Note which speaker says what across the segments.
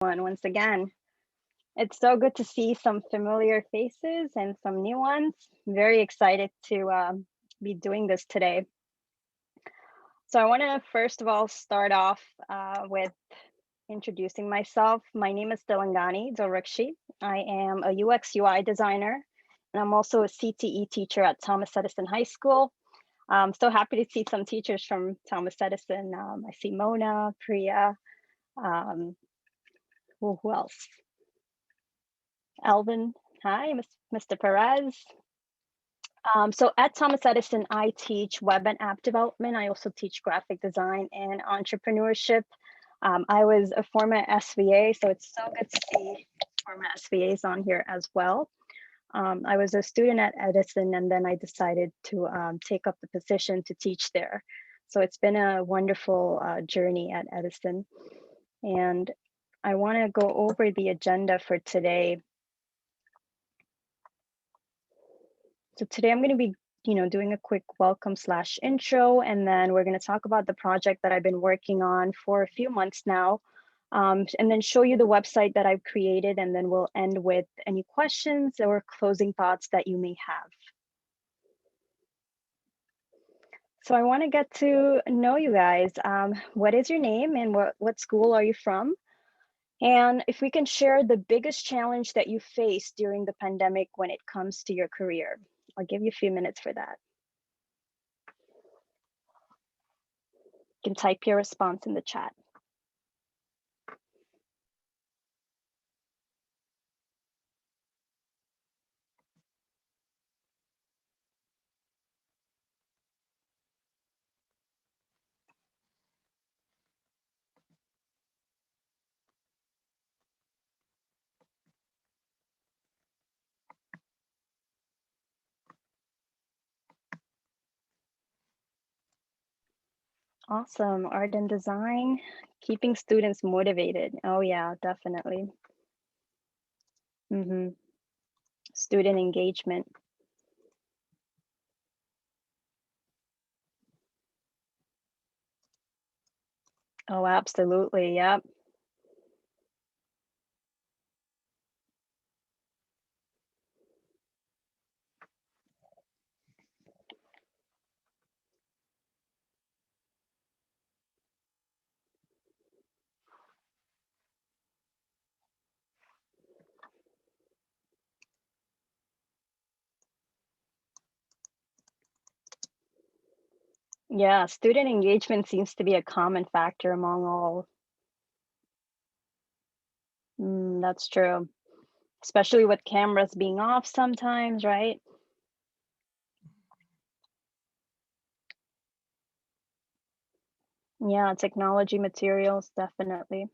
Speaker 1: Once again. It's so good to see some familiar faces and some new ones. Very excited to be doing this today. So, I want to first of all start off with introducing myself. My name is Dilrukshi. I am a UX UI designer, and I'm also a CTE teacher at Thomas Edison High School. I'm so happy to see some teachers from Thomas Edison. I see Mona, Priya, um, who else? Alvin. Hi, Mr. Perez. So at Thomas Edison, I teach web and app development. I also teach graphic design and entrepreneurship. I was a former SVA, so it's so good to see former SVAs on here as well. I was a student at Edison, and then I decided to take up the position to teach there. So it's been a wonderful journey at Edison. And I want to go over the agenda for today. So today I'm going to be, doing a quick welcome/intro, and then we're going to talk about the project that I've been working on for a few months now, and then show you the website that I've created, and then we'll end with any questions or closing thoughts that you may have. So I want to get to know you guys. What is your name and what school are you from? And if we can share the biggest challenge that you faced during the pandemic when it comes to your career. I'll give you a few minutes for that. You can type your response in the chat. Awesome. Art and design, keeping students motivated. Oh yeah, definitely. Student engagement. Oh, absolutely. Yep. Yeah, student engagement seems to be a common factor among all. That's true. Especially with cameras being off sometimes, right? Yeah, technology materials, definitely.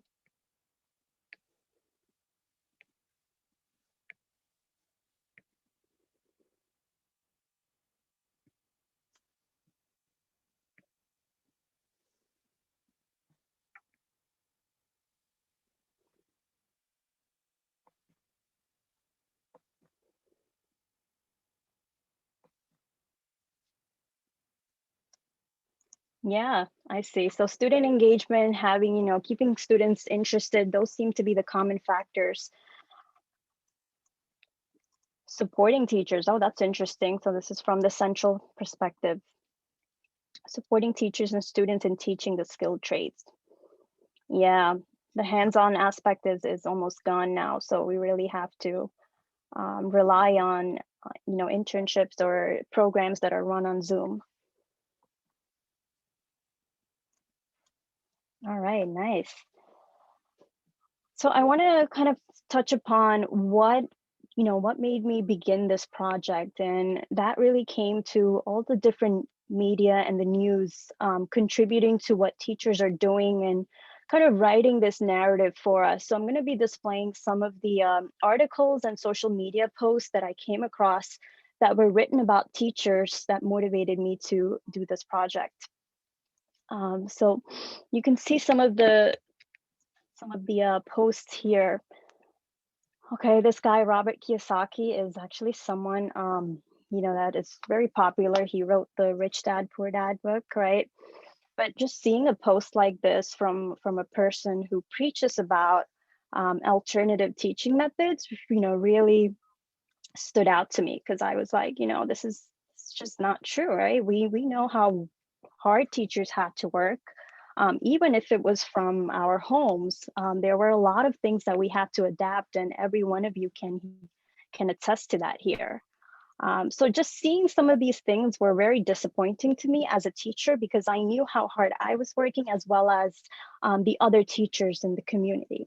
Speaker 1: Yeah, I see. So student engagement, having, keeping students interested, those seem to be the common factors. Supporting teachers. Oh, that's interesting. So this is from the central perspective. Supporting teachers and students in teaching the skilled trades. Yeah, the hands-on aspect is almost gone now. So we really have to rely on, internships or programs that are run on Zoom. All right, nice. So I want to kind of touch upon what made me begin this project. And that really came to all the different media and the news contributing to what teachers are doing and kind of writing this narrative for us. So I'm going to be displaying some of the articles and social media posts that I came across that were written about teachers that motivated me to do this project. So you can see some of the posts here. Okay, this guy, Robert Kiyosaki, is actually someone, that is very popular. He wrote the Rich Dad, Poor Dad book, right? But just seeing a post like this from a person who preaches about alternative teaching methods, really stood out to me, because I was like, this is it's just not true, right? We know how hard teachers had to work. Even if it was from our homes, there were a lot of things that we had to adapt, and every one of you can attest to that here. So just seeing some of these things were very disappointing to me as a teacher, because I knew how hard I was working, as well as the other teachers in the community.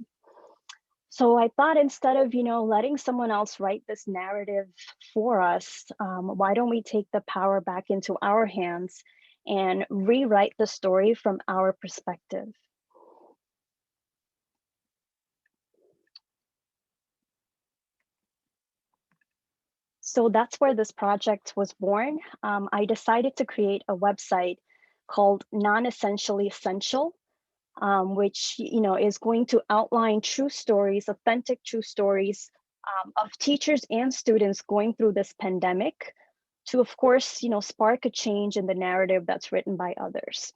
Speaker 1: So I thought, instead of letting someone else write this narrative for us, why don't we take the power back into our hands and rewrite the story from our perspective? So that's where this project was born. I decided to create a website called Non-Essentially Essential, which is going to outline true stories, authentic true stories, of teachers and students going through this pandemic, to, of course, spark a change in the narrative that's written by others.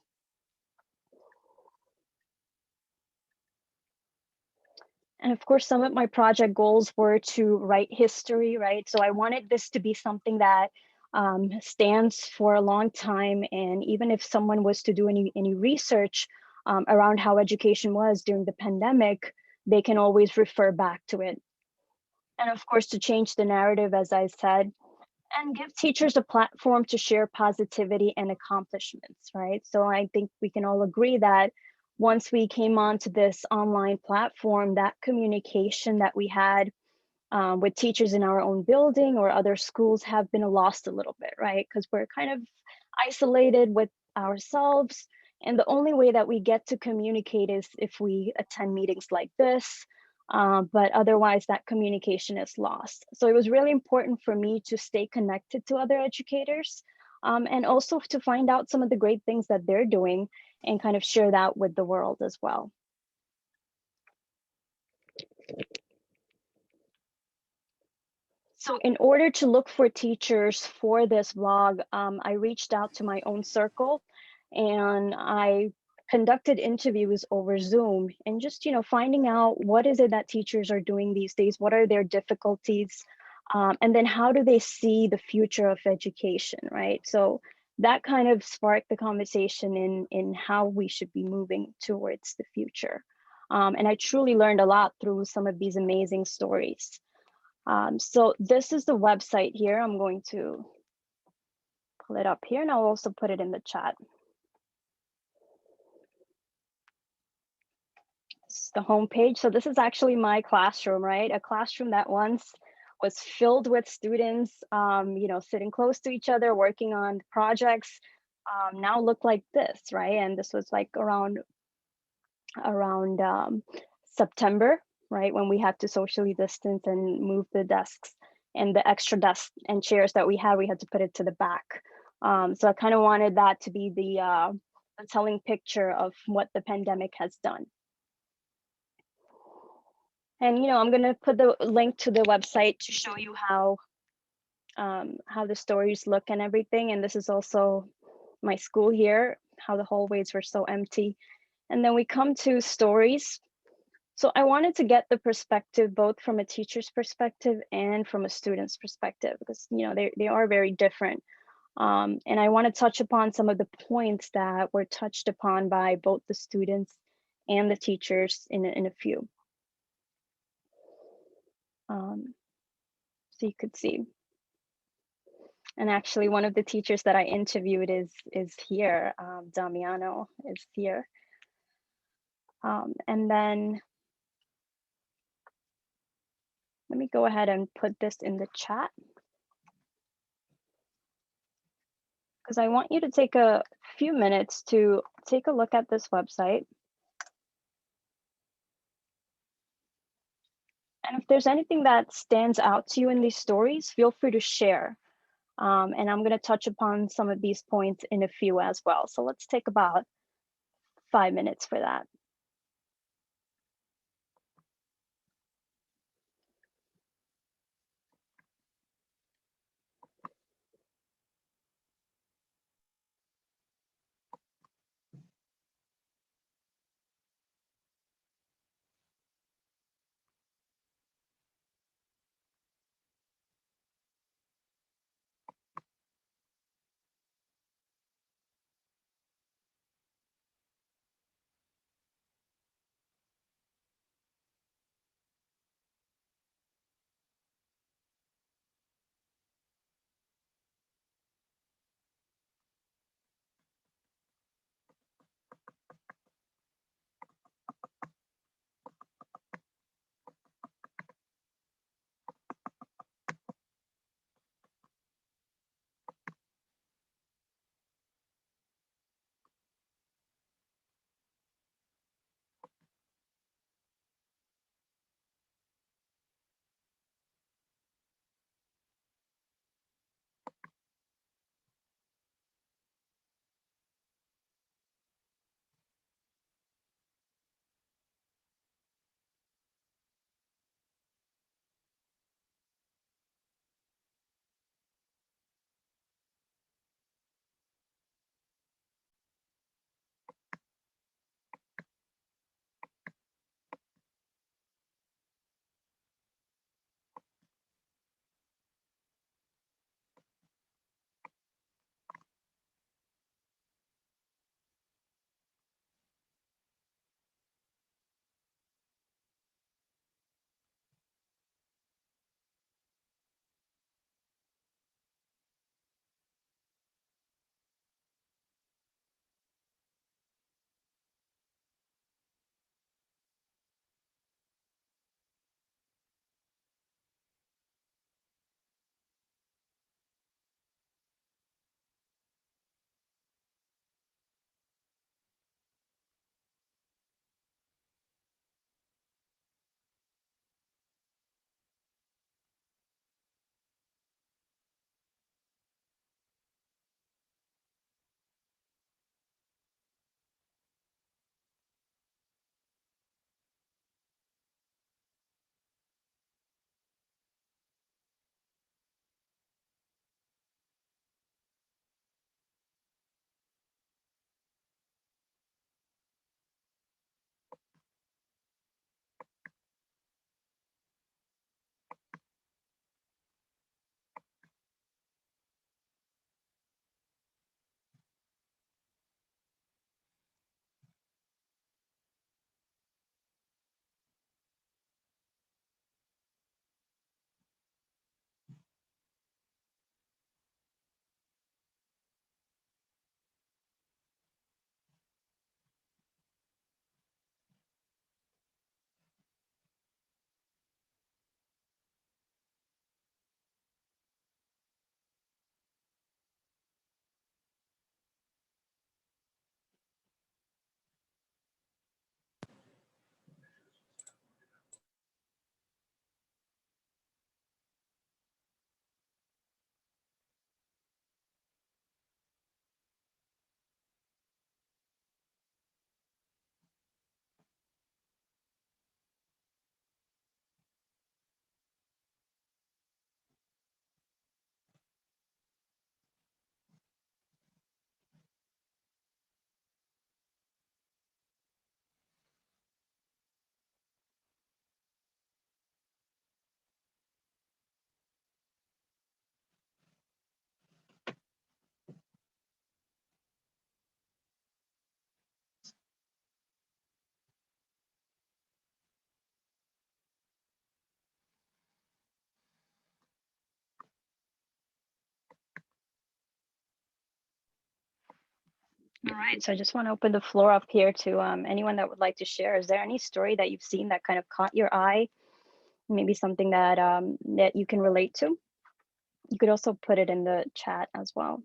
Speaker 1: And of course, some of my project goals were to write history, right? So I wanted this to be something that stands for a long time. And even if someone was to do any research around how education was during the pandemic, they can always refer back to it. And of course, to change the narrative, as I said, and give teachers a platform to share positivity and accomplishments, right? So I think we can all agree that once we came onto this online platform, that communication that we had with teachers in our own building or other schools have been lost a little bit, right? Because we're kind of isolated with ourselves. And the only way that we get to communicate is if we attend meetings like this. But otherwise, that communication is lost. So it was really important for me to stay connected to other educators, and also to find out some of the great things that they're doing and kind of share that with the world as well. So in order to look for teachers for this blog, I reached out to my own circle, and I conducted interviews over Zoom, and just, finding out what is it that teachers are doing these days, what are their difficulties, and then how do they see the future of education, right? So that kind of sparked the conversation in how we should be moving towards the future. And I truly learned a lot through some of these amazing stories. So this is the website here. I'm going to pull it up here, and I'll also put it in the chat. This is the homepage. So this is actually my classroom, right? A classroom that once was filled with students, sitting close to each other, working on projects, now look like this, right? And this was like around September, right, when we had to socially distance and move the desks, and the extra desks and chairs that we had to put it to the back. So I kind of wanted that to be the telling picture of what the pandemic has done. And I'm going to put the link to the website to show you how the stories look and everything. And this is also my school here, how the hallways were so empty. And then we come to stories. So I wanted to get the perspective both from a teacher's perspective and from a student's perspective, because they are very different. And I want to touch upon some of the points that were touched upon by both the students and the teachers in a few. So you could see. And actually, one of the teachers that I interviewed is here. Damiano is here. And then let me go ahead and put this in the chat, because I want you to take a few minutes to take a look at this website. And if there's anything that stands out to you in these stories, feel free to share. And I'm going to touch upon some of these points in a few as well. So let's take about 5 minutes for that. All right, so I just want to open the floor up here to anyone that would like to share. Is there any story that you've seen that kind of caught your eye? Maybe something that that you can relate to? You could also put it in the chat as well.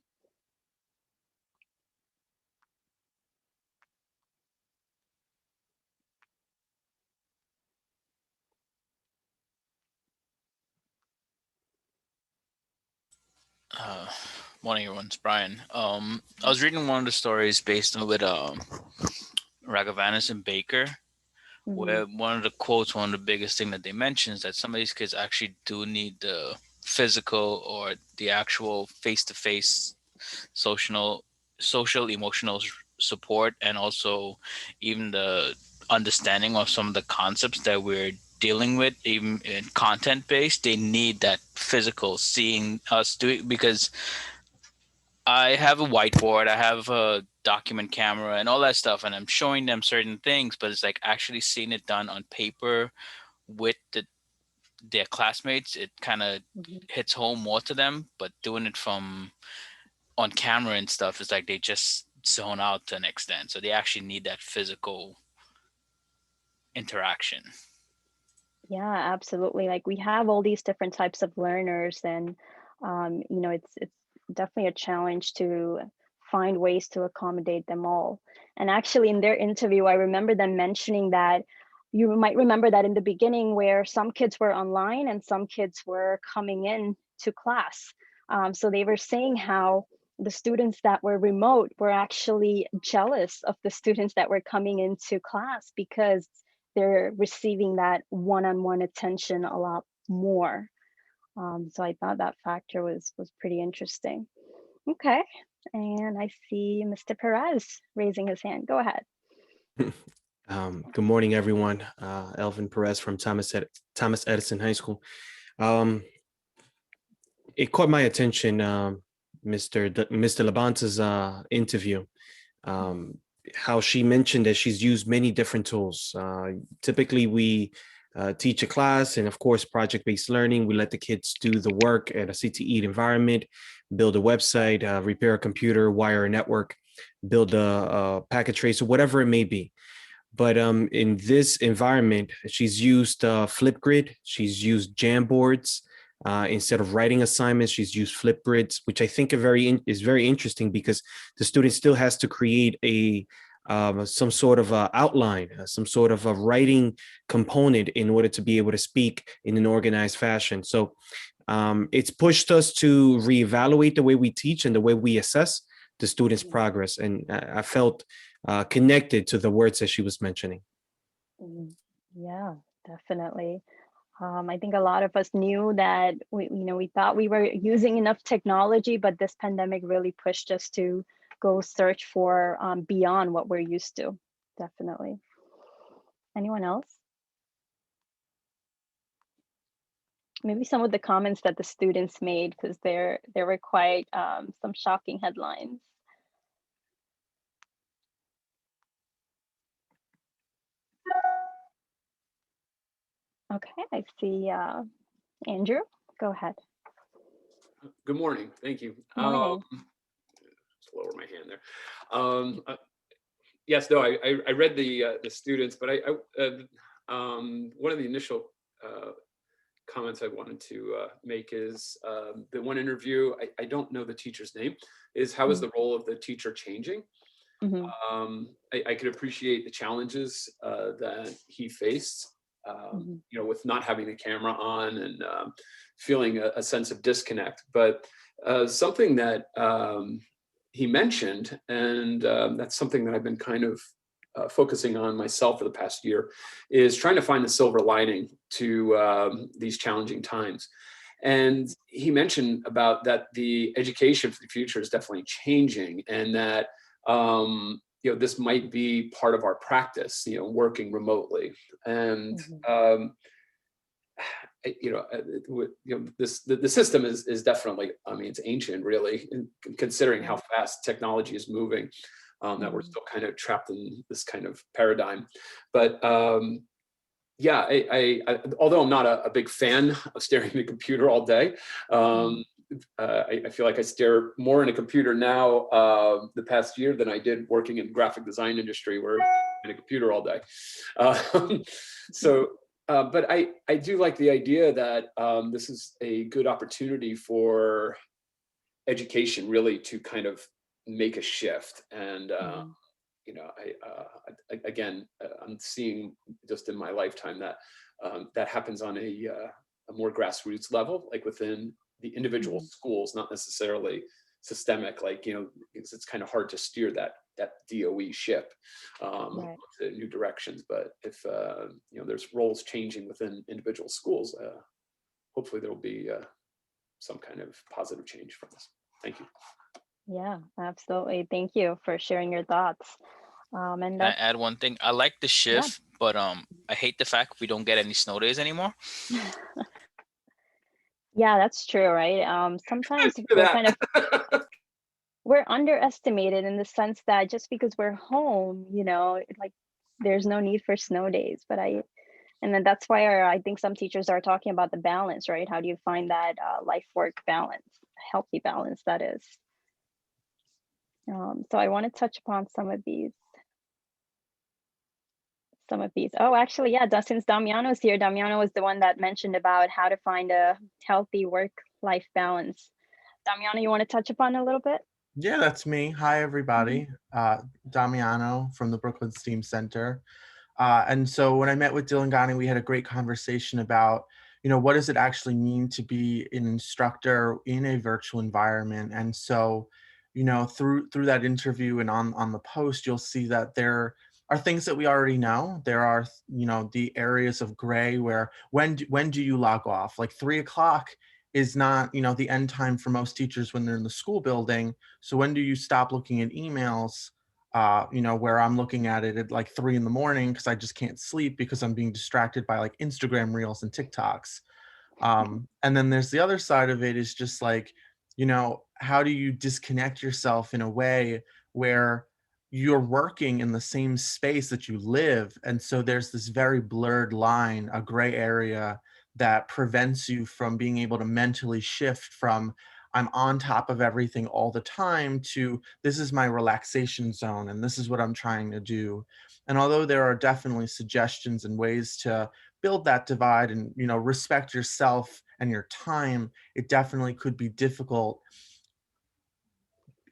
Speaker 2: Uh, Morning, everyone. It's Brian. I was reading one of the stories based on with Raghavanus and Baker,
Speaker 1: Mm-hmm.
Speaker 2: where one of the quotes, one of the biggest thing that they mention is that some of these kids actually do need the physical or the actual face-to-face social, emotional support, and also even the understanding of some of the concepts that we're dealing with, even in content based. They need that physical seeing us do it because I have a whiteboard, I have a document camera and all that stuff, and I'm showing them certain things, but it's like actually seeing it done on paper with their classmates. It kind of
Speaker 1: Mm-hmm.
Speaker 2: hits home more to them, but doing it from on camera and stuff is like they just zone out to an extent. So they actually need that physical interaction.
Speaker 1: Yeah, absolutely. Like we have all these different types of learners, and it's definitely a challenge to find ways to accommodate them all. And actually, in their interview, I remember them mentioning that you might remember that in the beginning, where some kids were online and some kids were coming in to class. So they were saying how the students that were remote were actually jealous of the students that were coming into class because they're receiving that one-on-one attention a lot more. So I thought that factor was pretty interesting. Okay, and I see Mr. Perez raising his hand. Go ahead.
Speaker 3: Good morning, everyone. Elvin Perez from Thomas Edison High School. Um, it caught my attention, Mr. Labanta's interview, um, how she mentioned that she's used many different tools. Typically, we teach a class, and of course, project-based learning. We let the kids do the work at a CTE environment, build a website, repair a computer, wire a network, build a packet tracer, whatever it may be. But in this environment, she's used Flipgrid. She's used Jamboards. Instead of writing assignments, she's used Flipgrids, which I think is very interesting because the student still has to create some sort of outline, some sort of a writing component in order to be able to speak in an organized fashion. So it's pushed us to reevaluate the way we teach and the way we assess the students' progress. And I felt connected to the words that she was mentioning.
Speaker 1: Mhm. Yeah, definitely. I think a lot of us knew that we thought we were using enough technology, but this pandemic really pushed us to go search for beyond what we're used to. Definitely. Anyone else? Maybe some of the comments that the students made, because there were quite some shocking headlines. Okay, I see Andrew. Go ahead.
Speaker 4: Good morning. Thank you.
Speaker 1: Morning.
Speaker 4: Just lower my hand there. Yes, no, I read the students, but one of the initial comments I wanted to make is the one interview. I don't know the teacher's name. Is how is the role of the teacher changing?
Speaker 1: Mm-hmm.
Speaker 4: I could appreciate the challenges that he faced. With not having the camera on and feeling a sense of disconnect. But something that he mentioned, and that's something that I've been kind of focusing on myself for the past year, is trying to find the silver lining to these challenging times. And he mentioned about that the education for the future is definitely changing, and that this might be part of our practice, working remotely. And the system is definitely, it's ancient, really, considering how fast technology is moving, that we're still kind of trapped in this kind of paradigm. But yeah, I although I'm not a big fan of staring at a computer all day, I feel like I stare more in a computer now the past year than I did working in the graphic design industry, where I'm in a computer all day. But I do like the idea that this is a good opportunity for education really to kind of make a shift. And you know, again, I'm seeing just in my lifetime that that happens on a more grassroots level, like within the individual schools, not necessarily systemic, like, you know, it's kind of hard to steer that DOE ship to new directions. But if you know, there's roles changing within individual schools, hopefully there will be some kind of positive change from this. Thank you.
Speaker 1: Yeah, absolutely. Thank you for sharing your thoughts. And
Speaker 2: Can I add one thing? I like the shift, but I hate the fact we don't get any snow days anymore.
Speaker 1: yeah, that's true, right? Sometimes we're kind of we're underestimated in the sense that just because we're home, you know, like there's no need for snow days. But and then that's why I think some teachers are talking about the balance, right? How do you find that life work balance, healthy balance, that is. So I want to touch upon some of these. Oh, actually, yeah, since Damiano's here, Damiano was the one that mentioned about how to find a healthy work-life balance. Damiano, you want to touch upon a little bit?
Speaker 5: Yeah, that's me. Hi, everybody. Damiano from the Brooklyn STEAM Center. And so when I met with Dilangani, we had a great conversation about, you know, what does it actually mean to be an instructor in a virtual environment? And so, you know, through that interview and on the post, you'll see that there are things that we already know. There are, you know, the areas of gray where when do you log off? Like 3 o'clock is not, you know, the end time for most teachers when they're in the school building. So when do you stop looking at emails? You know, where I'm looking at it at like 3 in the morning because I just can't sleep because I'm being distracted by like Instagram reels and TikToks. And then there's the other side of it is just like, you know, how do you disconnect yourself in a way where you're working in the same space that you live? And so there's this very blurred line, a gray area that prevents you from being able to mentally shift from I'm on top of everything all the time to this is my relaxation zone and this is what I'm trying to do. And although there are definitely suggestions and ways to build that divide and, you know, respect yourself and your time, it definitely could be difficult.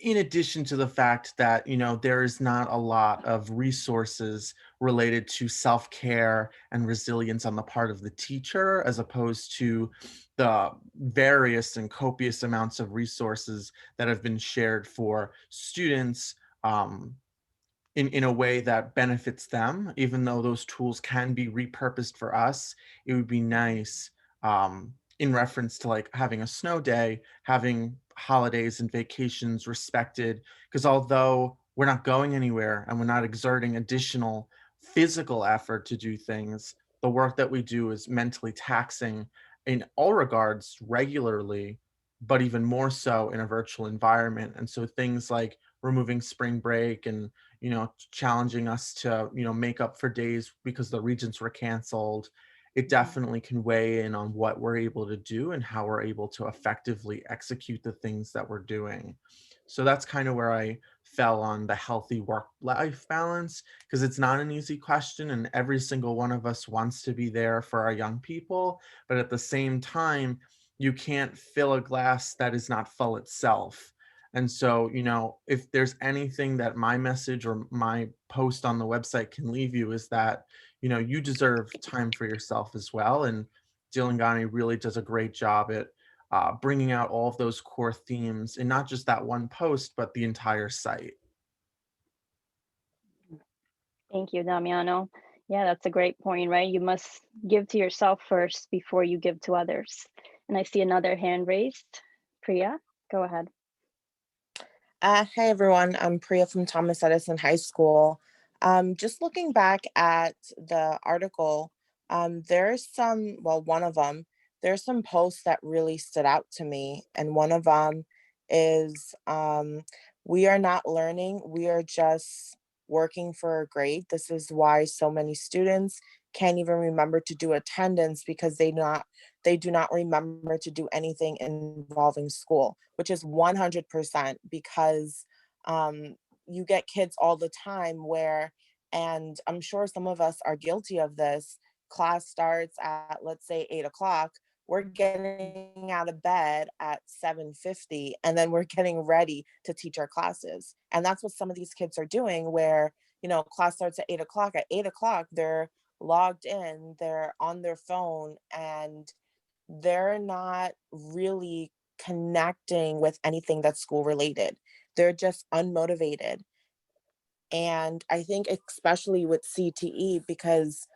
Speaker 5: In addition to the fact that, you know, there is not a lot of resources related to self-care and resilience on the part of the teacher, as opposed to the various and copious amounts of resources that have been shared for students in a way that benefits them. Even though those tools can be repurposed for us, it would be nice in reference to like having a snow day, having holidays and vacations respected, because although we're not going anywhere and we're not exerting additional physical effort to do things, the work that we do is mentally taxing in all regards regularly, but even more so in a virtual environment. And so things like removing spring break and, you know, challenging us to, you know, make up for days because the regents were canceled, it definitely can weigh in on what we're able to do and how we're able to effectively execute the things that we're doing. So that's kind of where I fell on the healthy work-life balance, because it's not an easy question and every single one of us wants to be there for our young people. But at the same time, you can't fill a glass that is not full itself. And so, you know, if there's anything that my message or my post on the website can leave you is that, you know, you deserve time for yourself as well. And Dilangani really does a great job at bringing out all of those core themes in not just that one post, but the entire site.
Speaker 1: Thank you, Damiano. Yeah, that's a great point, right? You must give to yourself first before you give to others. And I see another hand raised. Priya, go ahead.
Speaker 6: Hey everyone, I'm Priya from Thomas Edison High School. Just looking back at the article, there's some, well, one of them, there's some posts that really stood out to me. And one of them is, we are not learning, we are just working for a grade. This is why so many students can't even remember to do attendance because they do not remember to do anything involving school, which is 100% because you get kids all the time where, and I'm sure some of us are guilty of this, class starts at, let's say, 8 o'clock. We're getting out of bed at 7:50, and then we're getting ready to teach our classes. And that's what some of these kids are doing, where, class starts at 8 o'clock. At 8 o'clock, they're logged in, they're on their phone, and they're not really connecting with anything that's school related. They're just unmotivated. And I think especially with CTE, because,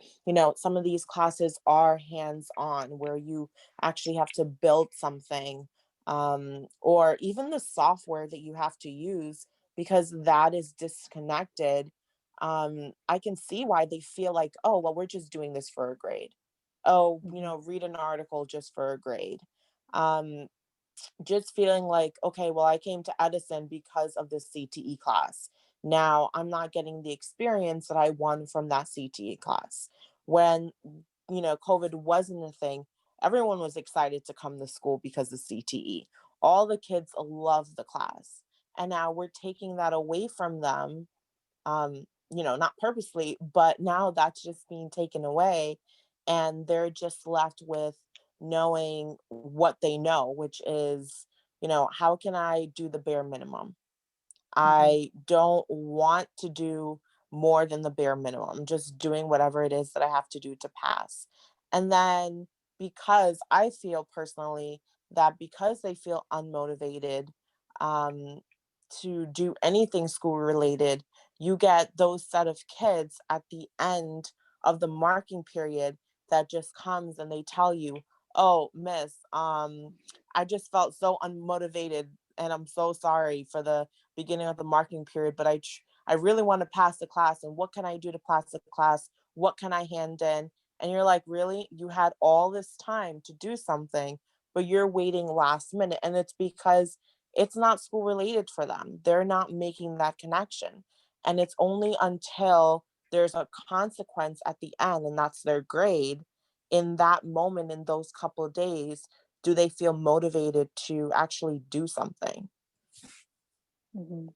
Speaker 6: some of these classes are hands-on where you actually have to build something, or even the software that you have to use, because that is disconnected. I can see why they feel like, oh, well, we're just doing this for a grade. Oh, read an article just for a grade. Just feeling like, okay, well, I came to Edison because of the CTE class. Now I'm not getting the experience that I won from that CTE class. When, COVID wasn't a thing, everyone was excited to come to school because of CTE. All the kids loved the class. And now we're taking that away from them, not purposely, but now that's just being taken away. And they're just left with knowing what they know, which is, how can I do the bare minimum? I don't want to do more than the bare minimum, just doing whatever it is that I have to do to pass. And then because I feel personally that because they feel unmotivated to do anything school related, you get those set of kids at the end of the marking period that just comes and they tell you, oh, miss, I just felt so unmotivated and I'm so sorry for the beginning of the marking period, but I really want to pass the class. And what can I do to pass the class? What can I hand in? And you're like, really? You had all this time to do something, but you're waiting last minute. And it's because it's not school related for them. They're not making that connection. And it's only until there's a consequence at the end, and that's their grade, in that moment, in those couple of days, do they feel motivated to actually do something.
Speaker 1: Mhm.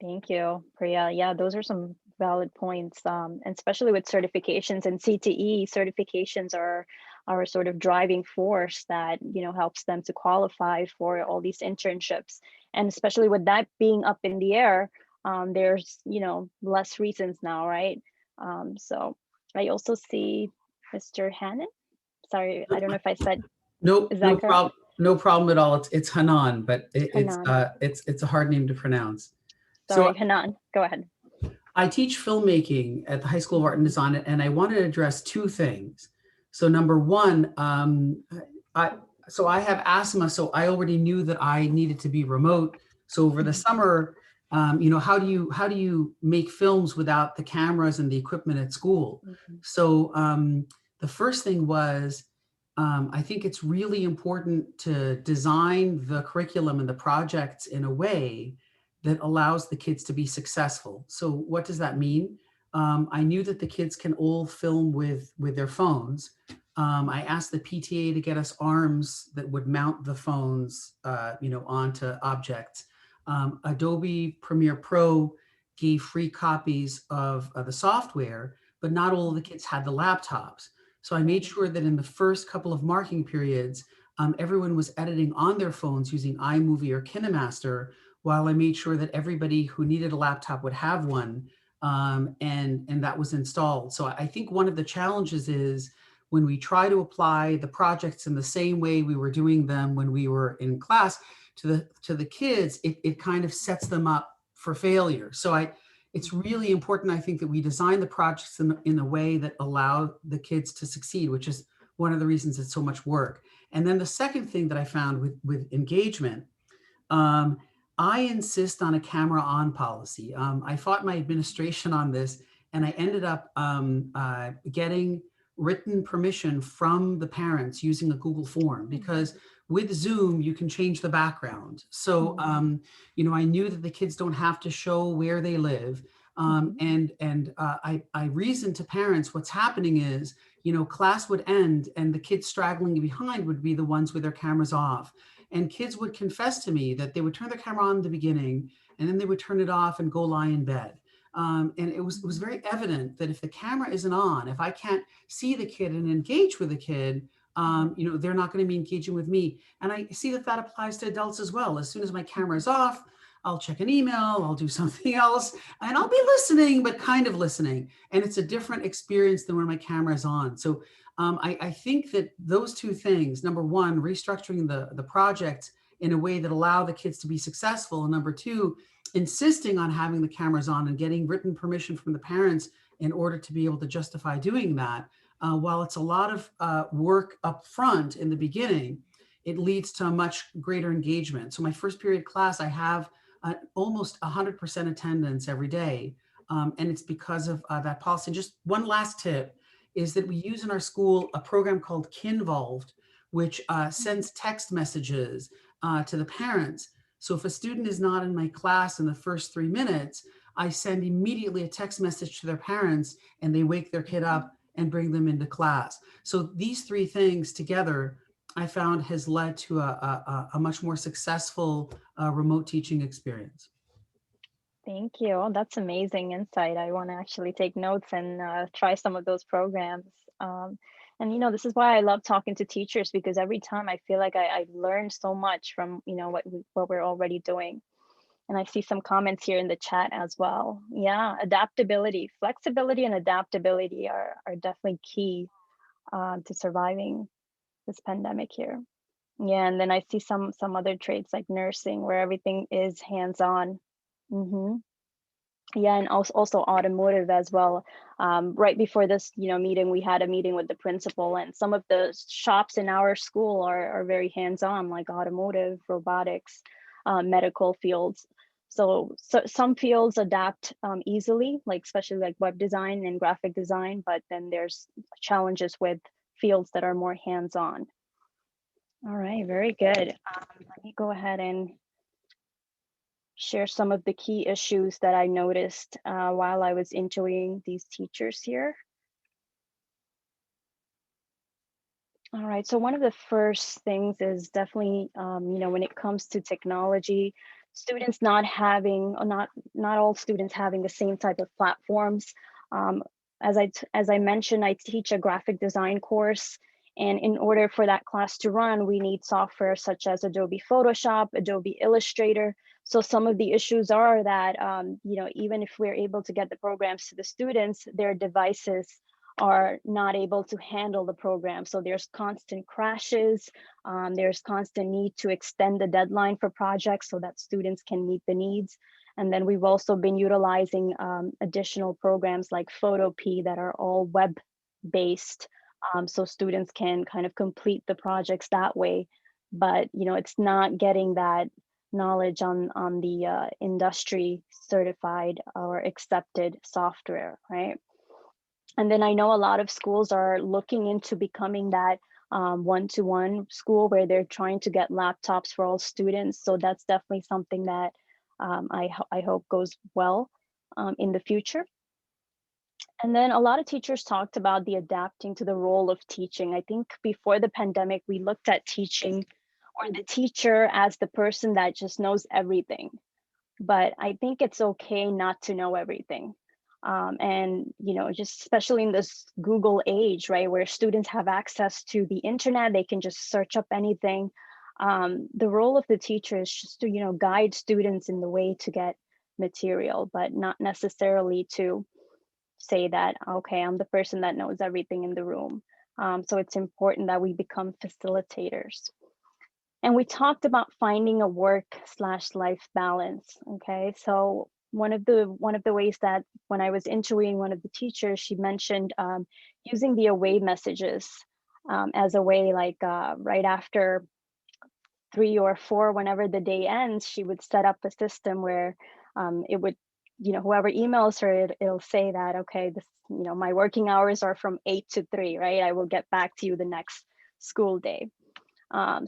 Speaker 1: Thank you, Priya. Yeah, those are some valid points. And especially with certifications and CTE, certifications are a sort of driving force that, helps them to qualify for all these internships. And especially with that being up in the air, there's, less reasons now, right? So I also see Mr. Hannon. Sorry, I don't know if I said,
Speaker 7: No,
Speaker 1: is
Speaker 7: no
Speaker 1: that correct?
Speaker 7: problem. No problem at all. It's Hanan, but
Speaker 1: Hanan.
Speaker 7: it's a hard name to pronounce.
Speaker 1: Sorry,
Speaker 7: So
Speaker 1: Hanan, go ahead.
Speaker 7: I teach filmmaking at the High School of Art and Design, and I wanted to address two things. So number one, I have asthma, so I already knew that I needed to be remote. So over the summer, how do you make films without the cameras and the equipment at school? So the first thing was, I think it's really important to design the curriculum and the projects in a way that allows the kids to be successful. So what does that mean? I knew that the kids can all film with their phones. I asked the PTA to get us arms that would mount the phones, onto objects. Adobe Premiere Pro gave free copies of the software, but not all of the kids had the laptops. So I made sure that in the first couple of marking periods, everyone was editing on their phones using iMovie or KineMaster, while I made sure that everybody who needed a laptop would have one, and that was installed. So I think one of the challenges is when we try to apply the projects in the same way we were doing them when we were in class to the kids, it kind of sets them up for failure. So it's really important, I think, that we design the projects in a way that allow the kids to succeed, which is one of the reasons it's so much work. And then the second thing that I found with engagement, I insist on a camera on policy. I fought my administration on this, and I ended up getting written permission from the parents using a Google form, because with Zoom, you can change the background. So, I knew that the kids don't have to show where they live. I reasoned to parents, what's happening is, class would end and the kids straggling behind would be the ones with their cameras off. And kids would confess to me that they would turn their camera on in the beginning and then they would turn it off and go lie in bed. And it was very evident that if the camera isn't on, if I can't see the kid and engage with the kid, they're not going to be engaging with me. And I see that that applies to adults as well. As soon as my camera is off, I'll check an email, I'll do something else, and I'll be listening, but kind of listening. And it's a different experience than when my camera is on. So I think that those two things, number one, restructuring the project in a way that allow the kids to be successful. And number two, insisting on having the cameras on and getting written permission from the parents in order to be able to justify doing that. While it's a lot of work up front in the beginning, it leads to a much greater engagement. So my first period class, I have almost 100% attendance every day. And it's because of that policy. Just one last tip is that we use in our school a program called Kinvolved, which sends text messages to the parents. So if a student is not in my class in the first 3 minutes, I send immediately a text message to their parents and they wake their kid up and bring them into class. So these three things together, I found has led to a much more successful remote teaching experience.
Speaker 1: Thank you. Oh, that's amazing insight. I want to actually take notes and try some of those programs. And this is why I love talking to teachers, because every time I feel like I learned so much from what we're already doing. And I see some comments here in the chat as well. Yeah, adaptability, flexibility, and adaptability are definitely key to surviving this pandemic here. Yeah, and then I see some other traits like nursing, where everything is hands-on. Yeah, and also automotive as well. Right before this, meeting, we had a meeting with the principal, and some of the shops in our school are very hands-on, like automotive, robotics, medical fields. So some fields adapt easily, like especially like web design and graphic design, but then there's challenges with fields that are more hands-on. All right, very good. Let me go ahead and share some of the key issues that I noticed while I was interviewing these teachers here. All right, so one of the first things is definitely, when it comes to technology, students not all students having the same type of platforms. As I mentioned, I teach a graphic design course, and in order for that class to run, we need software such as Adobe Photoshop, Adobe Illustrator. So some of the issues are that, even if we're able to get the programs to the students, their devices are not able to handle the program. So there's constant crashes, there's constant need to extend the deadline for projects so that students can meet the needs. And then we've also been utilizing additional programs like Photopea that are all web-based, so students can kind of complete the projects that way. But it's not getting that knowledge on the industry certified or accepted software, right? And then I know a lot of schools are looking into becoming that one-to-one school where they're trying to get laptops for all students. So that's definitely something that I hope goes well in the future. And then a lot of teachers talked about the adapting to the role of teaching. I think before the pandemic, we looked at teaching or the teacher as the person that just knows everything. But I think it's okay not to know everything. And just especially in this Google age, right, where students have access to the internet, they can just search up anything. The role of the teacher is just to guide students in the way to get material, but not necessarily to say that, okay, I'm the person that knows everything in the room. So it's important that we become facilitators. And we talked about finding a work/life balance. Okay, so one of the ways that when I was interviewing one of the teachers, she mentioned using the away messages as a way, like right after 3 or 4, whenever the day ends, she would set up a system where it would, whoever emails her, it'll say that, okay, this, my working hours are from 8 to 3, right? I will get back to you the next school day.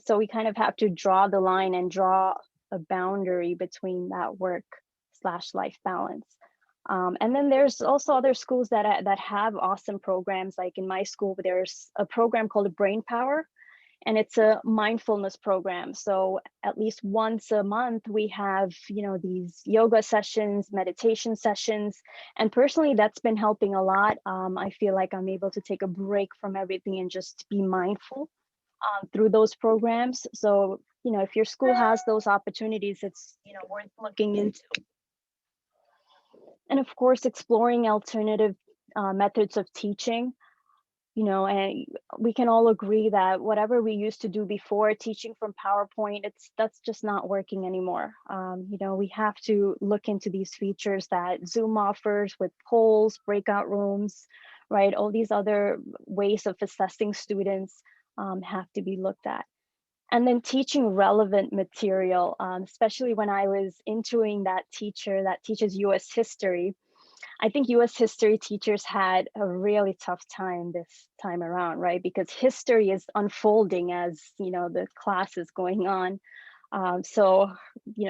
Speaker 1: So we kind of have to draw the line and draw a boundary between that work/life balance. And then there's also other schools that have awesome programs. Like in my school, there's a program called Brain Power, and it's a mindfulness program. So at least once a month, we have, these yoga sessions, meditation sessions. And personally, that's been helping a lot. I feel like I'm able to take a break from everything and just be mindful through those programs. So, if your school has those opportunities, it's, worth looking into. And of course, exploring alternative methods of teaching. And we can all agree that whatever we used to do before, teaching from PowerPoint, that's just not working anymore. We have to look into these features that Zoom offers with polls, breakout rooms, right? All these other ways of assessing students have to be looked at. And then teaching relevant material, especially when I was interviewing that teacher that teaches US history. I think US history teachers had a really tough time this time around, right? Because history is unfolding as, the class is going on. So,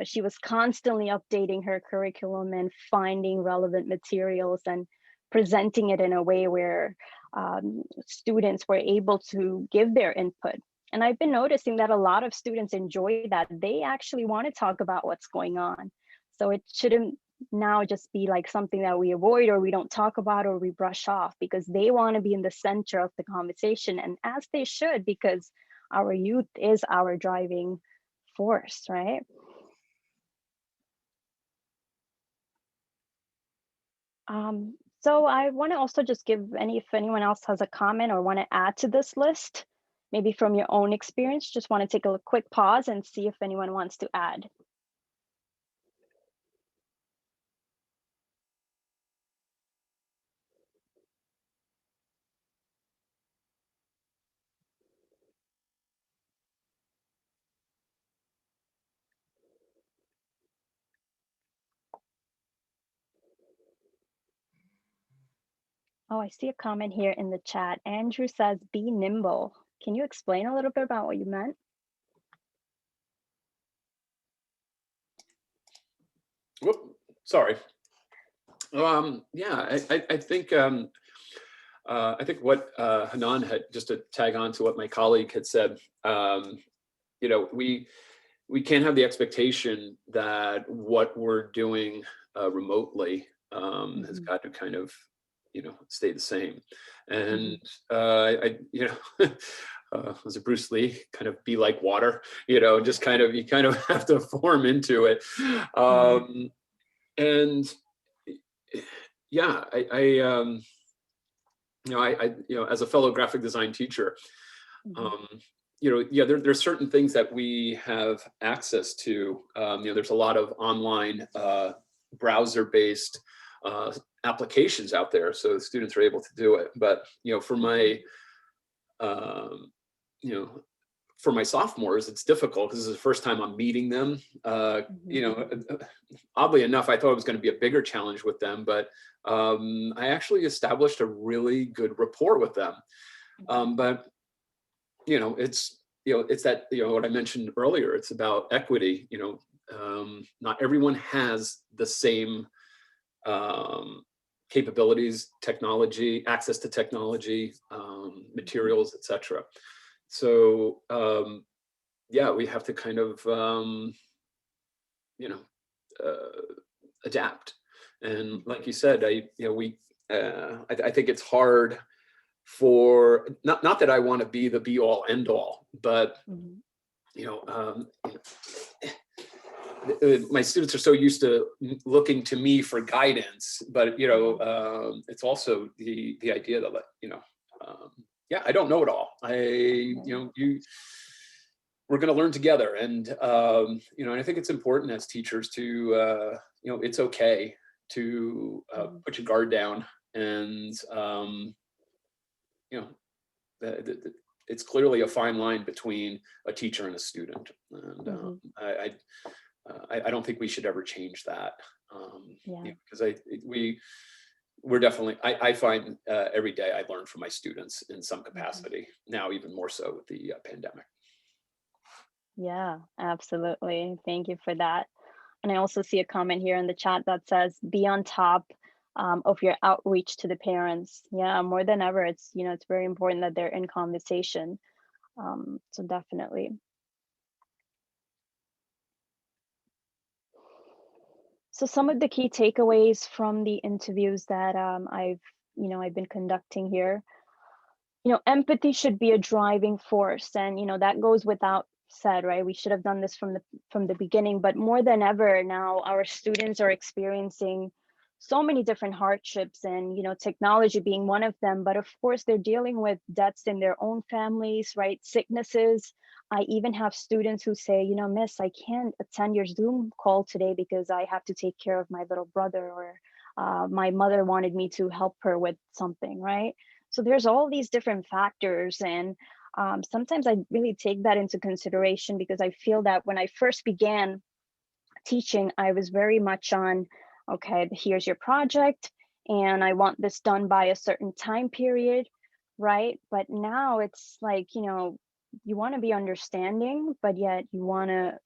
Speaker 1: she was constantly updating her curriculum and finding relevant materials and presenting it in a way where students were able to give their input. And I've been noticing that a lot of students enjoy that. They actually want to talk about what's going on. So it shouldn't now just be like something that we avoid or we don't talk about or we brush off, because they want to be in the center of the conversation, and as they should, because our youth is our driving force, right? So I want to also just give if anyone else has a comment or want to add to this list, maybe from your own experience, just want to take a quick pause and see if anyone wants to add. Oh, I see a comment here in the chat. Andrew says, be nimble. Can you explain a little bit about what you meant?
Speaker 4: Whoop, sorry. Yeah, I think what Hanan had, just to tag on to what my colleague had said, we can't have the expectation that what we're doing remotely has got to kind of, stay the same. And was it Bruce Lee, kind of be like water, just kind of, you kind of have to form into it. And yeah, as a fellow graphic design teacher, there's certain things that we have access to. There's a lot of online browser-based applications out there, so the students are able to do it. But for my sophomores, it's difficult because this is the first time I'm meeting them. Oddly enough, I thought it was going to be a bigger challenge with them, but I actually established a really good rapport with them. But it's that, what I mentioned earlier, it's about equity. Not everyone has the same capabilities, technology, access to technology, materials, etc. So yeah, we have to kind of adapt. And like you said, I think it's hard for not that I want to be the be all end all, but my students are so used to looking to me for guidance, but it's also the idea that yeah, I don't know it all. We're going to learn together, and and I think it's important as teachers to it's okay to put your guard down, and it's clearly a fine line between a teacher and a student, and I don't think we should ever change that, because we're definitely, I find every day I learn from my students in some capacity, now even more so with the pandemic.
Speaker 1: Yeah, absolutely. Thank you for that. And I also see a comment here in the chat that says, be on top of your outreach to the parents. Yeah, more than ever, it's, you know, it's very important that they're in conversation. So definitely. So some of the key takeaways from the interviews that I've been conducting here, you know, empathy should be a driving force, and you know that goes without said, right? We should have done this from the beginning, but more than ever now, our students are experiencing so many different hardships, and you know, technology being one of them. But of course, they're dealing with deaths in their own families, right? Sicknesses. I even have students who say, you know, Miss, I can't attend your Zoom call today because I have to take care of my little brother, or my mother wanted me to help her with something, right? So there's all these different factors, and sometimes I really take that into consideration, because I feel that when I first began teaching, I was very much on, okay, here's your project, and I want this done by a certain time period, right? But now it's like, you know, you want to be understanding, but yet you want to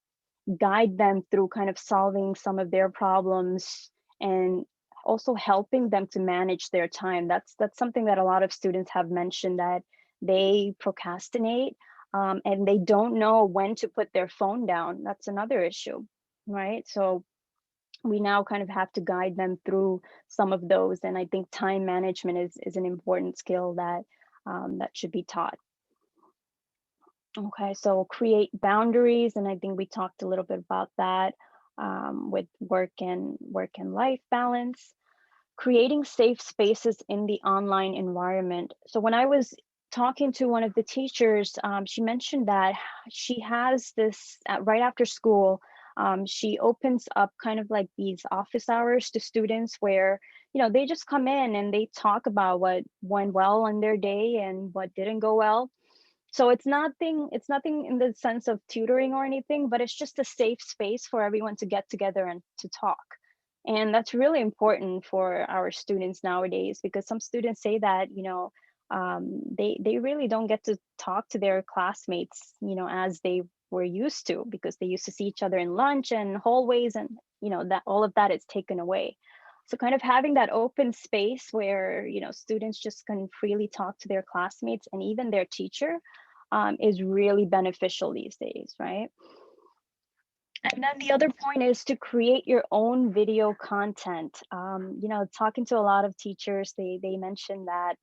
Speaker 1: guide them through kind of solving some of their problems, and also helping them to manage their time. That's something that a lot of students have mentioned, that they procrastinate, and they don't know when to put their phone down. That's another issue, right? So we now kind of have to guide them through some of those, and I think time management is an important skill that that should be taught. Okay, so create boundaries, and I think we talked a little bit about that, with work and life balance. Creating safe spaces in the online environment. So when I was talking to one of the teachers, she mentioned that she has this right after school. She opens up kind of like these office hours to students, where you know they just come in and they talk about what went well on their day and what didn't go well. So it's nothing in the sense of tutoring or anything, but it's just a safe space for everyone to get together and to talk. And that's really important for our students nowadays, because some students say that, you know, they really don't get to talk to their classmates, you know, as they were used to, because they used to see each other in lunch and hallways, and you know that all of that is taken away. So kind of having that open space where, you know, students just can freely talk to their classmates and even their teacher, is really beneficial these days, right? And then the other point is to create your own video content. You know, talking to a lot of teachers, they mentioned that,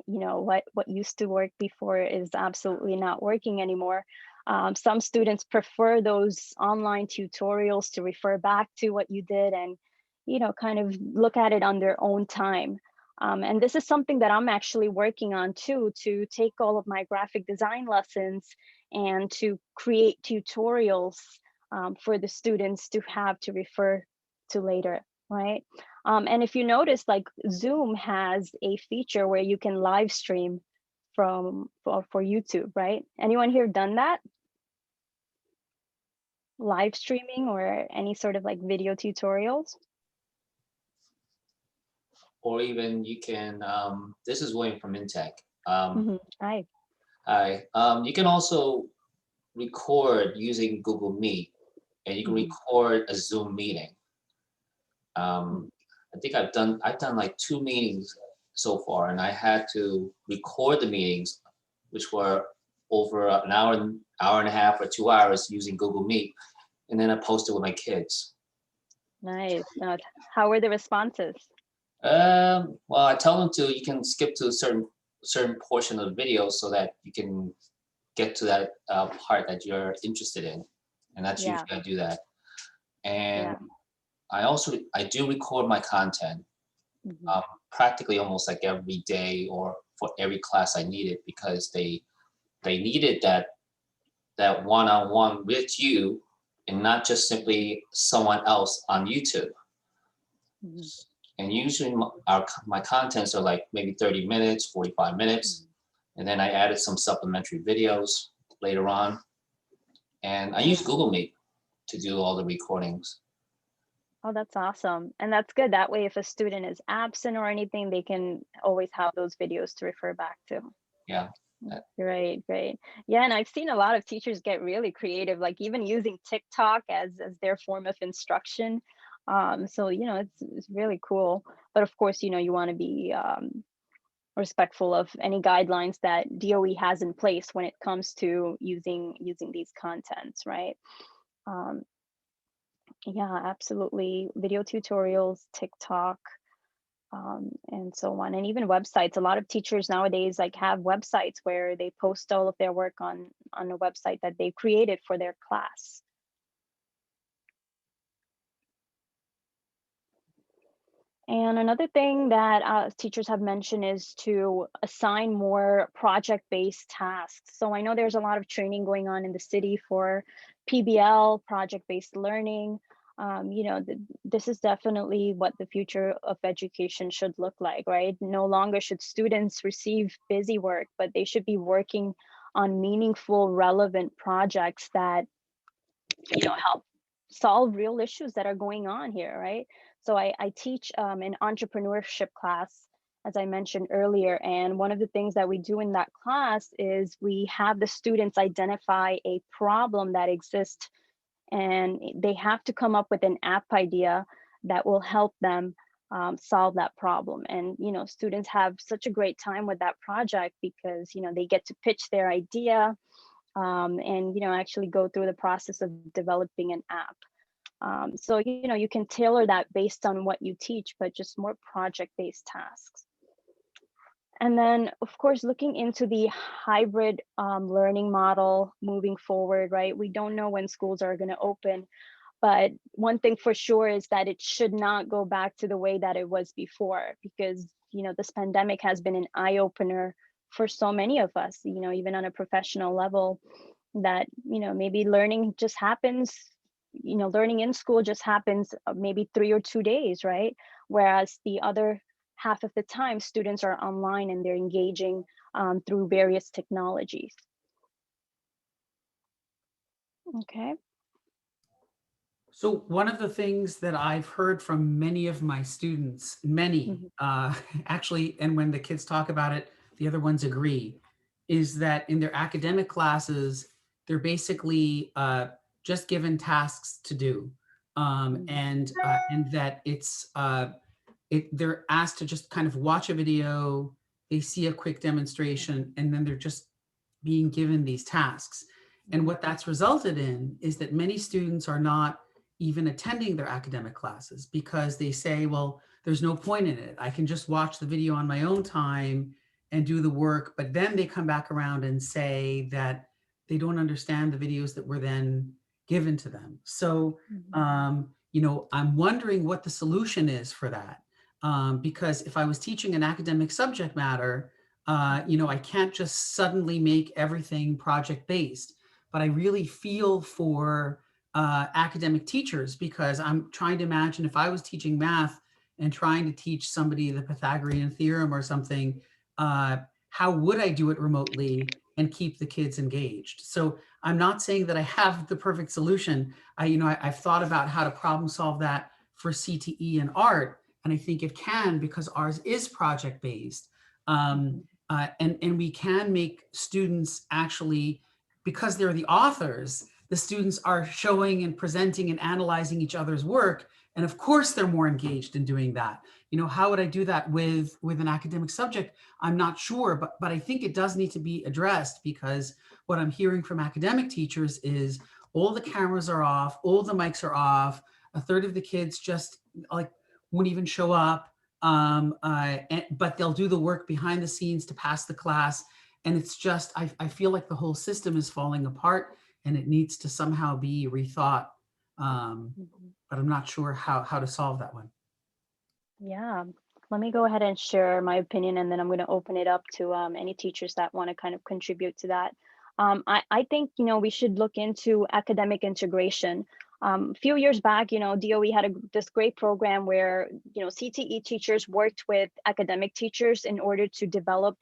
Speaker 1: you know, what used to work before is absolutely not working anymore. Some students prefer those online tutorials to refer back to what you did, and you know, kind of look at it on their own time. And this is something that I'm actually working on too, to take all of my graphic design lessons and to create tutorials, for the students to have to refer to later, right? And if you notice, like Zoom has a feature where you can live stream for YouTube, right? Anyone here done that? Live streaming or any sort of like video tutorials?
Speaker 8: Or even you can, this is William from Intech.
Speaker 1: Hi.
Speaker 8: Hi. You can also record using Google Meet, and you can record a Zoom meeting. I think I've done like 2 meetings so far, and I had to record the meetings, which were over an hour and a half or 2 hours using Google Meet, and then I posted with my kids.
Speaker 1: Nice. How were the responses?
Speaker 8: Well, I tell them you can skip to a certain portion of the video so that you can get to that part that you're interested in, and that's usually I do that. And I do record my content, practically almost like every day or for every class I need it, because they needed that one-on-one with you, and not just simply someone else on YouTube. And usually my contents are like maybe 30 minutes, 45 minutes. And then I added some supplementary videos later on. And I use Google Meet to do all the recordings.
Speaker 1: Oh, that's awesome. And that's good. That way, if a student is absent or anything, they can always have those videos to refer back to.
Speaker 8: Yeah.
Speaker 1: Great. Yeah, and I've seen a lot of teachers get really creative, like even using TikTok as their form of instruction. So, it's really cool. But of course, you want to be respectful of any guidelines that DOE has in place when it comes to using these contents, right? Um, yeah, absolutely. Video tutorials, TikTok, and so on, and even websites. A lot of teachers nowadays have websites where they post all of their work on a website that they created for their class. And another thing that teachers have mentioned is to assign more project-based tasks. So I know there's a lot of training going on in the city for PBL, project-based learning. This is definitely what the future of education should look like, right? No longer should students receive busy work, but they should be working on meaningful, relevant projects that help solve real issues that are going on here, right? So I teach an entrepreneurship class, as I mentioned earlier, and one of the things that we do in that class is we have the students identify a problem that exists, and they have to come up with an app idea that will help them solve that problem. And students have such a great time with that project because they get to pitch their idea, and actually go through the process of developing an app. So you can tailor that based on what you teach, but just more project-based tasks. And then, of course, looking into the hybrid learning model moving forward, right? We don't know when schools are going to open, but one thing for sure is that it should not go back to the way that it was before, because this pandemic has been an eye-opener for so many of us, even on a professional level, that maybe learning just happens, learning in school just happens maybe 3 or 2 days, right? Whereas the other half of the time students are online and they're engaging through various technologies. Okay.
Speaker 7: So one of the things that I've heard from many of my students, actually, and when the kids talk about it, the other ones agree, is that in their academic classes, they're basically just given tasks to do, and that they're asked to just kind of watch a video, they see a quick demonstration, and then they're just being given these tasks. And what that's resulted in is that many students are not even attending their academic classes because they say, well, there's no point in it. I can just watch the video on my own time and do the work. But then they come back around and say that they don't understand the videos that were then given to them. So, I'm wondering what the solution is for that. Because if I was teaching an academic subject matter, I can't just suddenly make everything project-based, but I really feel for academic teachers, because I'm trying to imagine if I was teaching math and trying to teach somebody the Pythagorean theorem or something, how would I do it remotely and keep the kids engaged? So I'm not saying that I have the perfect solution. I've thought about how to problem solve that for CTE and art, and I think it can, because ours is project-based. And we can make students actually, because they're the authors, the students are showing and presenting and analyzing each other's work. And of course, they're more engaged in doing that. How would I do that with an academic subject? I'm not sure, but I think it does need to be addressed, because what I'm hearing from academic teachers is all the cameras are off, all the mics are off, a third of the kids just won't even show up, but they'll do the work behind the scenes to pass the class. And it's just, I feel like the whole system is falling apart and it needs to somehow be rethought. But I'm not sure how to solve that one.
Speaker 1: Yeah, let me go ahead and share my opinion, and then I'm going to open it up to any teachers that want to kind of contribute to that. I think, we should look into academic integration. A few years back, DOE had this great program where, CTE teachers worked with academic teachers in order to develop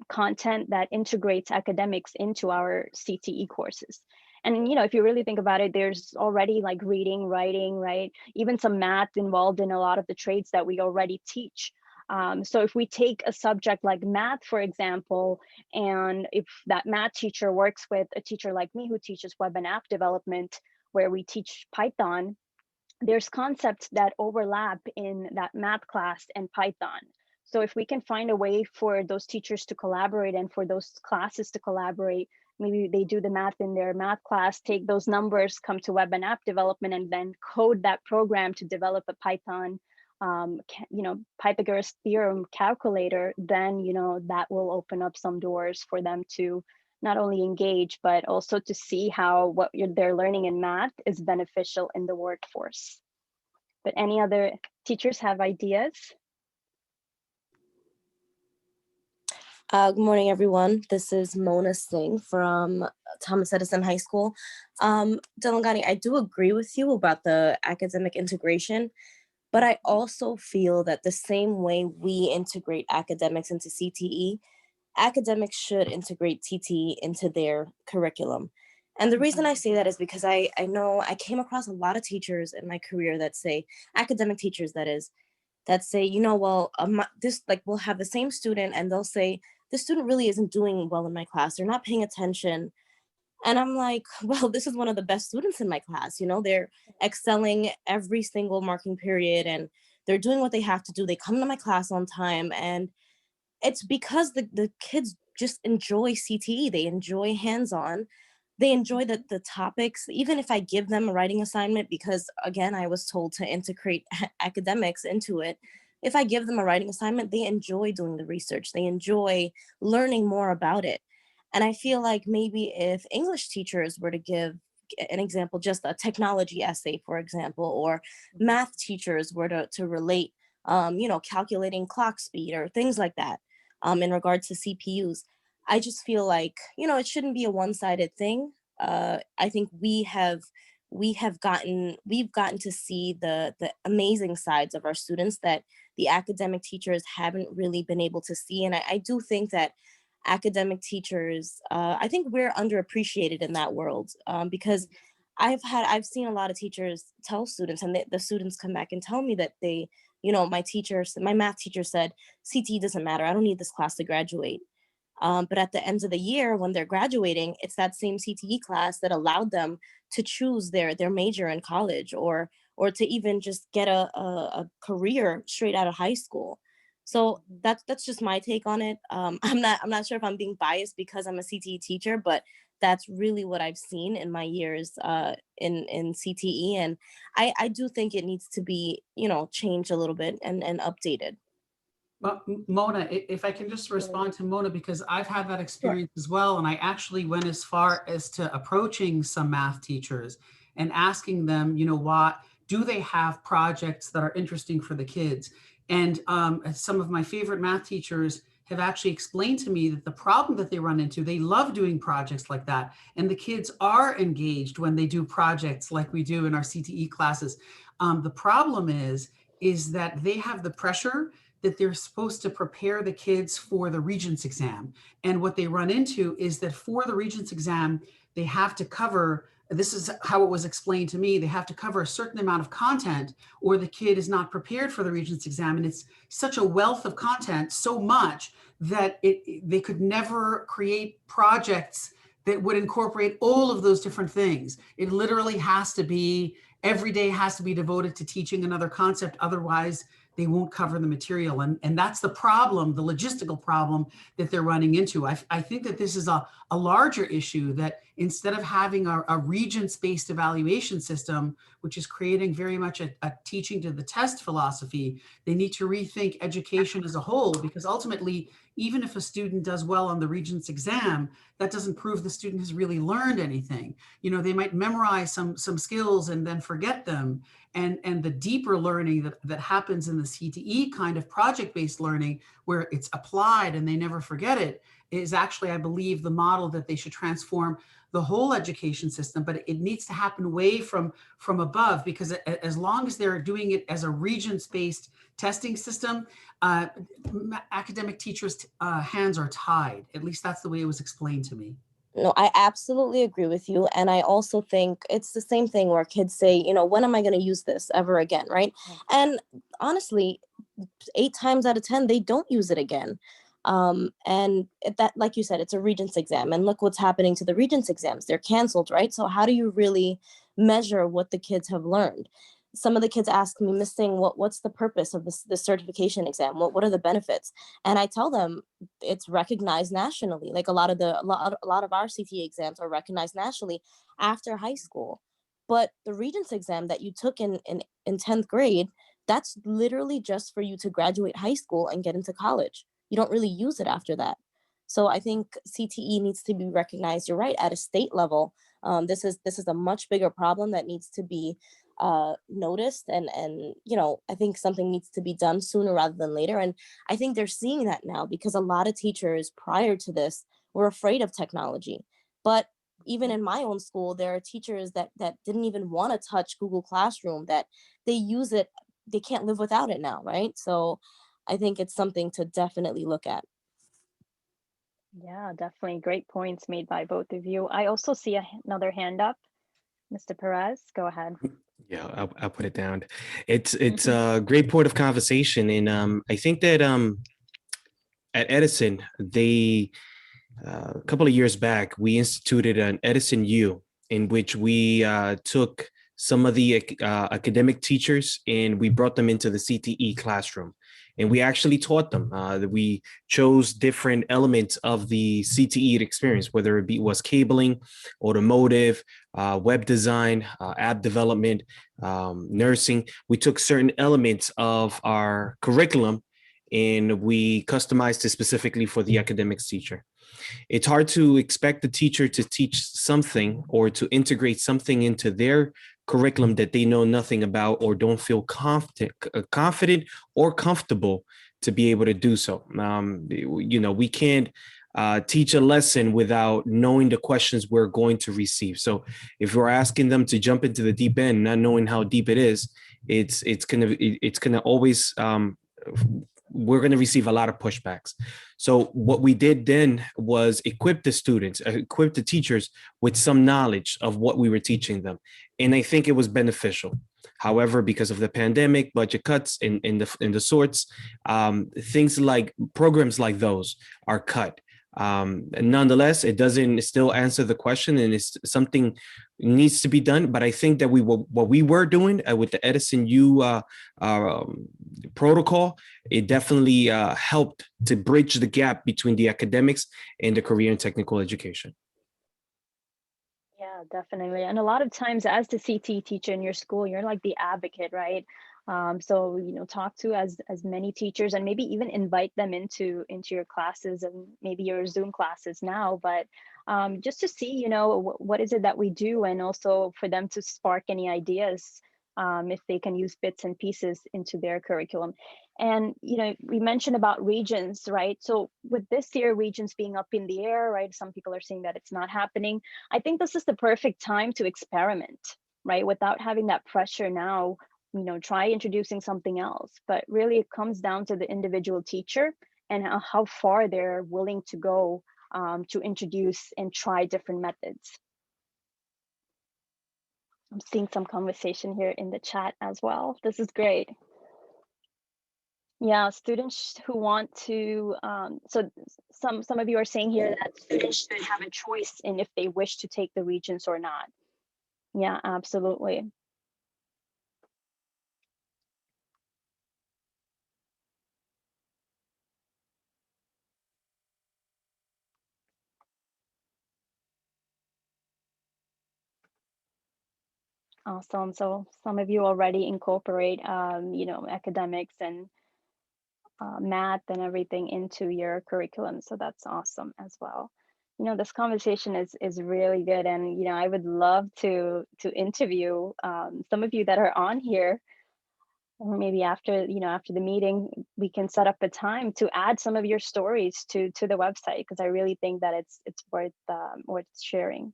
Speaker 1: content that integrates academics into our CTE courses. And, if you really think about it, there's already reading, writing, right? Even some math involved in a lot of the trades that we already teach. So if we take a subject like math, for example, and if that math teacher works with a teacher like me who teaches web and app development, where we teach Python, there's concepts that overlap in that math class and Python. So if we can find a way for those teachers to collaborate and for those classes to collaborate, maybe they do the math in their math class, take those numbers, come to web and app development, and then code that program to develop a Python, Pythagoras theorem calculator, then, that will open up some doors for them to not only engage, but also to see how what they're learning in math is beneficial in the workforce. But any other teachers have ideas?
Speaker 9: Good morning, everyone. This is Mona Singh from Thomas Edison High School. Dilangani, I do agree with you about the academic integration, but I also feel that the same way we integrate academics into CTE, academics should integrate TTE into their curriculum. And the reason I say that is because I know I came across a lot of teachers in my career that say, academic teachers that is, that say, we'll have the same student and they'll say, the student really isn't doing well in my class. They're not paying attention. And I'm like, well, this is one of the best students in my class. They're excelling every single marking period and they're doing what they have to do. They come to my class on time. And it's because the kids just enjoy CTE. They enjoy hands-on. They enjoy the topics, even if I give them a writing assignment, because again, I was told to integrate academics into it. If I give them a writing assignment, they enjoy doing the research. They enjoy learning more about it. And I feel like maybe if English teachers were to give an example, just a technology essay, for example, or math teachers were to relate, calculating clock speed or things like that in regards to CPUs, I just feel like, it shouldn't be a one-sided thing. I think we've gotten to see the amazing sides of our students that the academic teachers haven't really been able to see. And I do think that academic teachers, I think we're underappreciated in that world because I've seen a lot of teachers tell students, and the students come back and tell me that they, my math teacher said, CTE doesn't matter. I don't need this class to graduate. But at the end of the year, when they're graduating, it's that same CTE class that allowed them to choose their major in college, or to even just get a career straight out of high school. So that's just my take on it. I'm not sure if I'm being biased because I'm a CTE teacher, but that's really what I've seen in my years in CTE, and I do think it needs to be changed a little bit and updated.
Speaker 7: Well, Mona, if I can just respond to Mona, because I've had that experience as well. And I actually went as far as to approaching some math teachers and asking them, what do they have projects that are interesting for the kids? And some of my favorite math teachers have actually explained to me that the problem that they run into, they love doing projects like that. And the kids are engaged when they do projects like we do in our CTE classes. The problem is that they have the pressure that they're supposed to prepare the kids for the Regents exam. And what they run into is that for the Regents exam, they have to cover, this is how it was explained to me, they have to cover a certain amount of content or the kid is not prepared for the Regents exam. And it's such a wealth of content, so much that they could never create projects that would incorporate all of those different things. It literally has to be, every day has to be devoted to teaching another concept. Otherwise, they won't cover the material. And that's the problem, the logistical problem that they're running into. I think that this is a larger issue, that instead of having a Regents-based evaluation system, which is creating very much a teaching to the test philosophy, they need to rethink education as a whole, because ultimately, even if a student does well on the Regents exam, that doesn't prove the student has really learned anything. They might memorize some skills and then forget them. And the deeper learning that happens in the CTE kind of project-based learning, where it's applied and they never forget it, is actually, I believe, the model that they should transform the whole education system. But it needs to happen way from above, because as long as they're doing it as a Regents-based testing system, academic teachers' hands are tied. At least that's the way it was explained to me.
Speaker 9: No, I absolutely agree with you. And I also think it's the same thing where kids say, when am I going to use this ever again, right? And honestly, 8 times out of 10, they don't use it again. And that, like you said, it's a Regents exam. And look what's happening to the Regents exams. They're canceled, right? So how do you really measure what the kids have learned? some of the kids ask me, Miss Singh, what's the purpose of this certification exam? What are the benefits? And I tell them it's recognized nationally. Like a lot of our CTE exams are recognized nationally after high school. But the Regents exam that you took in 10th grade, that's literally just for you to graduate high school and get into college. You don't really use it after that. So I think CTE needs to be recognized, you're right, at a state level. This is a much bigger problem that needs to be noticed, and I think something needs to be done sooner rather than later. And I think they're seeing that now, because a lot of teachers prior to this were afraid of technology. But even in my own school, there are teachers that didn't even want to touch Google Classroom, that they use it, they can't live without it now, right? So I think it's something to definitely look at.
Speaker 1: Yeah, definitely great points made by both of you. I also see another hand up. Mr. Perez, go ahead.
Speaker 3: Yeah, I'll put it down. It's a great point of conversation, and I think that at Edison, they a couple of years back, we instituted an Edison U, in which we took some of the academic teachers and we brought them into the CTE classroom. And we actually taught them. We chose different elements of the CTE experience, whether it was cabling, automotive, web design, app development, nursing. We took certain elements of our curriculum and we customized it specifically for the academics teacher. It's hard to expect the teacher to teach something or to integrate something into their curriculum that they know nothing about or don't feel confident or comfortable to be able to do so. We can't teach a lesson without knowing the questions we're going to receive. So if we're asking them to jump into the deep end, not knowing how deep it is, it's gonna always we're going to receive a lot of pushbacks. So what we did then was equip the students, equip the teachers with some knowledge of what we were teaching them. And I think it was beneficial. However, because of the pandemic, budget cuts in the sorts, things like programs like those are cut. And nonetheless, it doesn't still answer the question, and it's something needs to be done. But I think that what we were doing with the Edison U protocol, it definitely helped to bridge the gap between the academics and the career and technical education.
Speaker 1: Yeah, definitely. And a lot of times as the CTE teacher in your school, you're like the advocate, right? So, talk to as many teachers and maybe even invite them into your classes and maybe your Zoom classes now, but just to see, what is it that we do, and also for them to spark any ideas if they can use bits and pieces into their curriculum. And, we mentioned about regions, right? So with this year, regions being up in the air, right? Some people are saying that it's not happening. I think this is the perfect time to experiment, right? Without having that pressure now, try introducing something else. But really it comes down to the individual teacher and how far they're willing to go to introduce and try different methods. I'm seeing some conversation here in the chat as well. This is great. Yeah, students who want to, so some of you are saying here that students should have a choice in if they wish to take the Regents or not. Yeah, absolutely. Awesome. So some of you already incorporate, academics and math and everything into your curriculum. So that's awesome as well. This conversation is really good, and I would love to interview some of you that are on here, or maybe after the meeting we can set up a time to add some of your stories to the website, because I really think that it's worth sharing.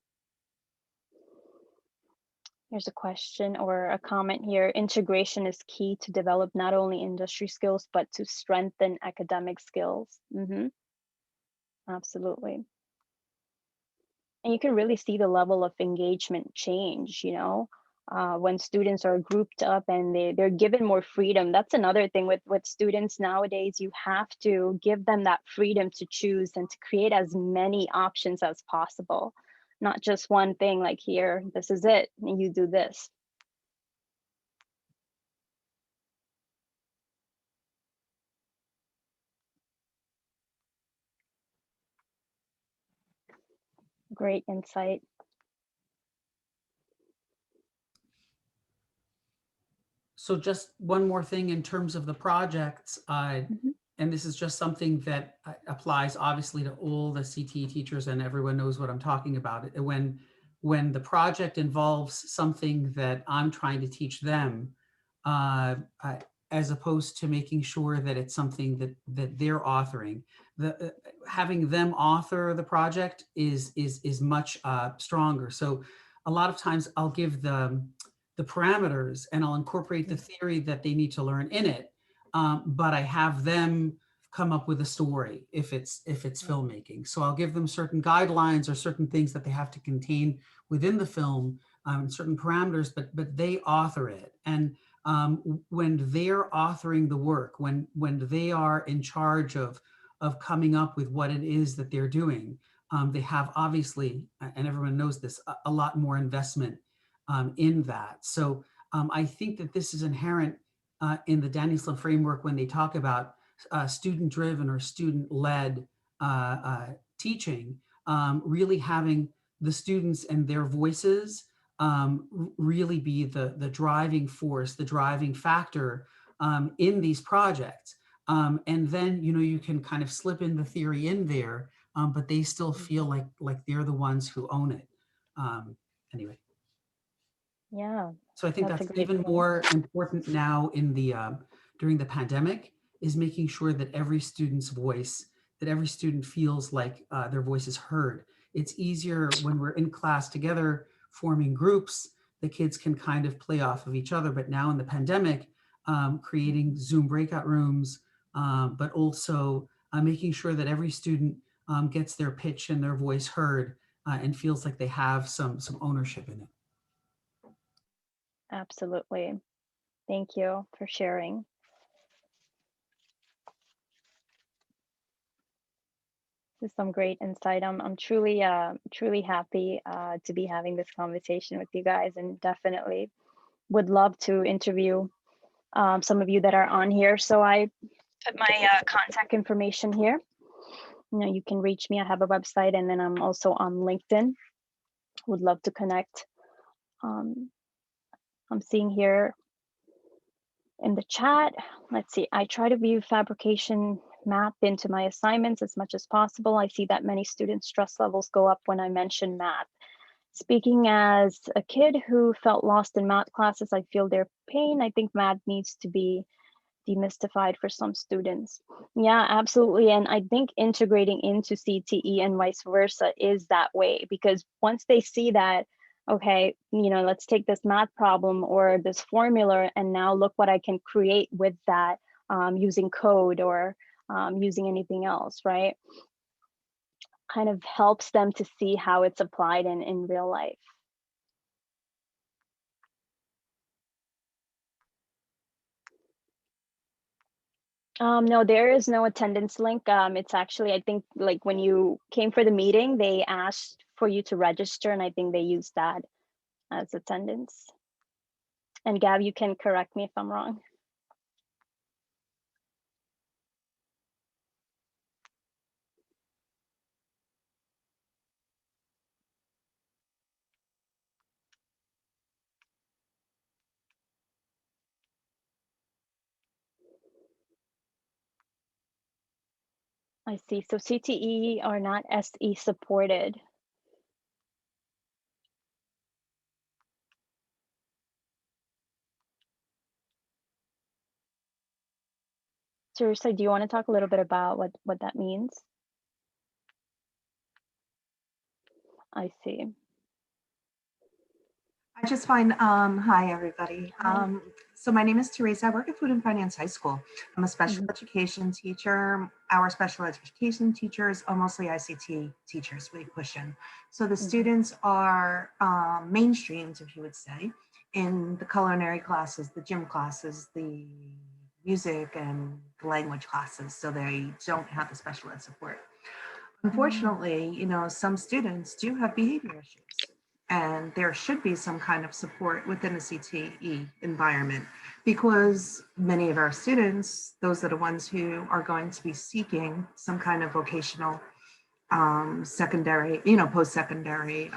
Speaker 1: Here's a question or a comment here. Integration is key to develop not only industry skills, but to strengthen academic skills. Absolutely. And you can really see the level of engagement change, when students are grouped up and they're given more freedom. That's another thing with students nowadays. You have to give them that freedom to choose and to create as many options as possible. Not just one thing like, here, this is it, and you do this. Great insight.
Speaker 7: So just one more thing in terms of the projects, and this is just something that applies obviously to all the CTE teachers, and everyone knows what I'm talking about. When the project involves something that I'm trying to teach them, as opposed to making sure that it's something that they're authoring, having them author the project is much stronger. So a lot of times I'll give the parameters and I'll incorporate the theory that they need to learn in it, but I have them come up with a story if it's filmmaking. So I'll give them certain guidelines or certain things that they have to contain within the film, certain parameters, but they author it. And when they're authoring the work, when they are in charge of coming up with what it is that they're doing, they have obviously, and everyone knows this, a lot more investment in that. So I think that this is inherent in the Danielson framework when they talk about student-driven or student-led teaching, really having the students and their voices really be the driving force, the driving factor in these projects. And then, you can kind of slip in the theory in there, but they still feel like they're the ones who own it. Anyway.
Speaker 1: Yeah.
Speaker 7: So I think that's even more important now in the during the pandemic, is making sure that every student's voice, that every student feels like their voice is heard. It's easier when we're in class together, forming groups, the kids can kind of play off of each other. But now in the pandemic, creating Zoom breakout rooms, but also making sure that every student gets their pitch and their voice heard and feels like they have some ownership in it.
Speaker 1: Absolutely. Thank you for sharing. This is some great insight. I'm truly happy to be having this conversation with you guys, and definitely would love to interview some of you that are on here. So I put my contact information here. You can reach me. I have a website, and then I'm also on LinkedIn. Would love to connect. I'm seeing here in the chat, let's see, I try to view fabrication math into my assignments as much as possible. I see that many students' stress levels go up when I mention math. Speaking as a kid who felt lost in math classes, I feel their pain. I think math needs to be demystified for some students. Yeah, absolutely. And I think integrating into CTE and vice versa is that way, because once they see that, okay, let's take this math problem or this formula, and now look what I can create with that using code or using anything else, right? Kind of helps them to see how it's applied in real life. No, there is no attendance link. It's actually, I think, like when you came for the meeting, they asked for you to register, and I think they used that as attendance. And Gab, you can correct me if I'm wrong. I see. So CTE are not SE supported. Seriously, do you want to talk a little bit about what that means? I see.
Speaker 10: I just find, hi everybody. So my name is Teresa. I work at Food and Finance High School. I'm a special education teacher. Our special education teachers are mostly ICT teachers, we push in. So the students are mainstreamed, if you would say, in the culinary classes, the gym classes, the music and the language classes. So they don't have the special ed support. Unfortunately, some students do have behavior issues. And there should be some kind of support within the CTE environment, because many of our students, those are the ones who are going to be seeking some kind of vocational secondary, post-secondary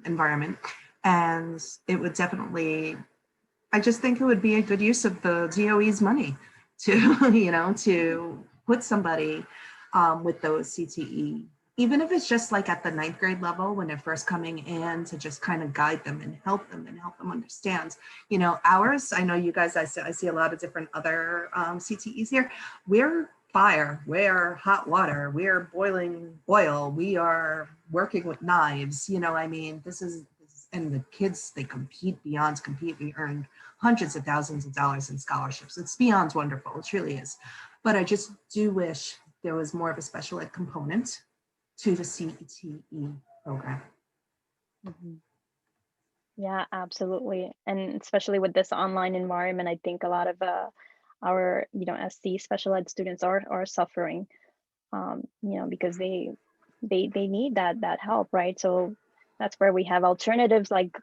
Speaker 10: environment. And it would definitely, I just think it would be a good use of the DOE's money to, to put somebody with those CTE, even if it's just like at the 9th grade level when they're first coming in, to just kind of guide them and help them understand. Ours, I know you guys, I see a lot of different other CTEs here. We're fire, we're hot water, we're boiling oil, we are working with knives. And the kids, they compete beyond compete. We earned hundreds of thousands of dollars in scholarships. It's beyond wonderful, it truly is. But I just do wish there was more of a special ed component to the CTE program.
Speaker 1: Mm-hmm. Yeah, absolutely. And especially with this online environment, I think a lot of our, SC special ed students are suffering, because they need that help, right? So that's where we have alternatives like,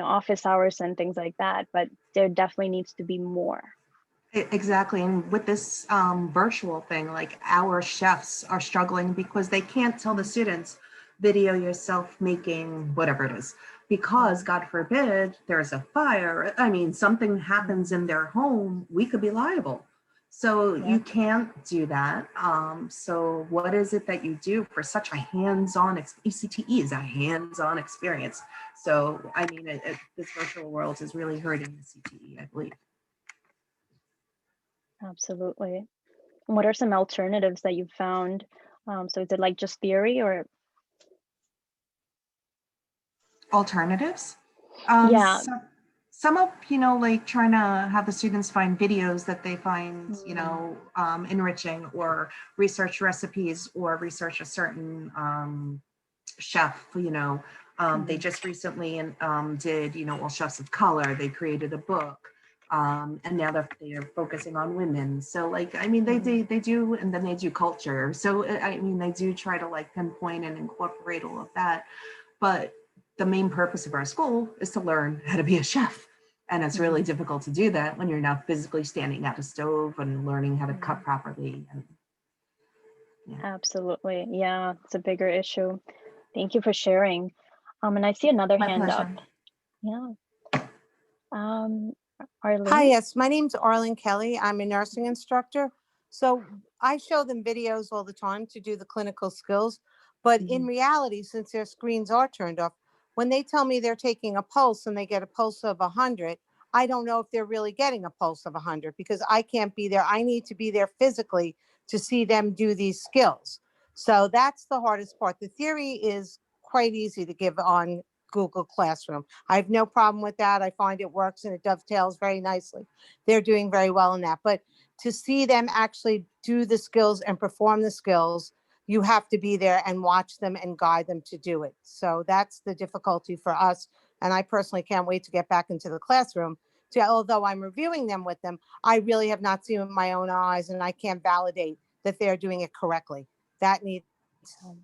Speaker 1: office hours and things like that, but there definitely needs to be more.
Speaker 10: Exactly. And with this virtual thing, like our chefs are struggling because they can't tell the students, video yourself making whatever it is, because God forbid there's a fire. Something happens in their home, we could be liable. So you can't do that. So what is it that you do for such a hands-on, CTE is a hands-on experience. So, this virtual world is really hurting the CTE, I believe.
Speaker 1: Absolutely. What are some alternatives that you've found? So is it like just theory or?
Speaker 10: Alternatives?
Speaker 1: Yeah.
Speaker 10: Some of, like trying to have the students find videos that they find, enriching, or research recipes, or research a certain chef, they just recently did, All Chefs of Color. They created a book. And now they're focusing on women. So they do, and then they do culture. So they do try to pinpoint and incorporate all of that. But the main purpose of our school is to learn how to be a chef. And it's really difficult to do that when you're not physically standing at a stove and learning how to cut properly.
Speaker 1: Absolutely. Yeah, it's a bigger issue. Thank you for sharing. And I see another hand up. Yeah. Arlene?
Speaker 11: Hi, yes, my name's Arlene Kelly. I'm a nursing instructor. So I show them videos all the time to do the clinical skills. But in reality, since their screens are turned off, when they tell me they're taking a pulse and they get a pulse of 100, I don't know if they're really getting a pulse of 100 because I can't be there. I need to be there physically to see them do these skills. So that's the hardest part. The theory is quite easy to give on Google Classroom. I have no problem with that. I find it works and it dovetails very nicely. They're doing very well in that. But to see them actually do the skills and perform the skills, you have to be there and watch them and guide them to do it. So that's the difficulty for us. And I personally can't wait to get back into the classroom. Although I'm reviewing them with them, I really have not seen with my own eyes and I can't validate that they're doing it correctly. That needs to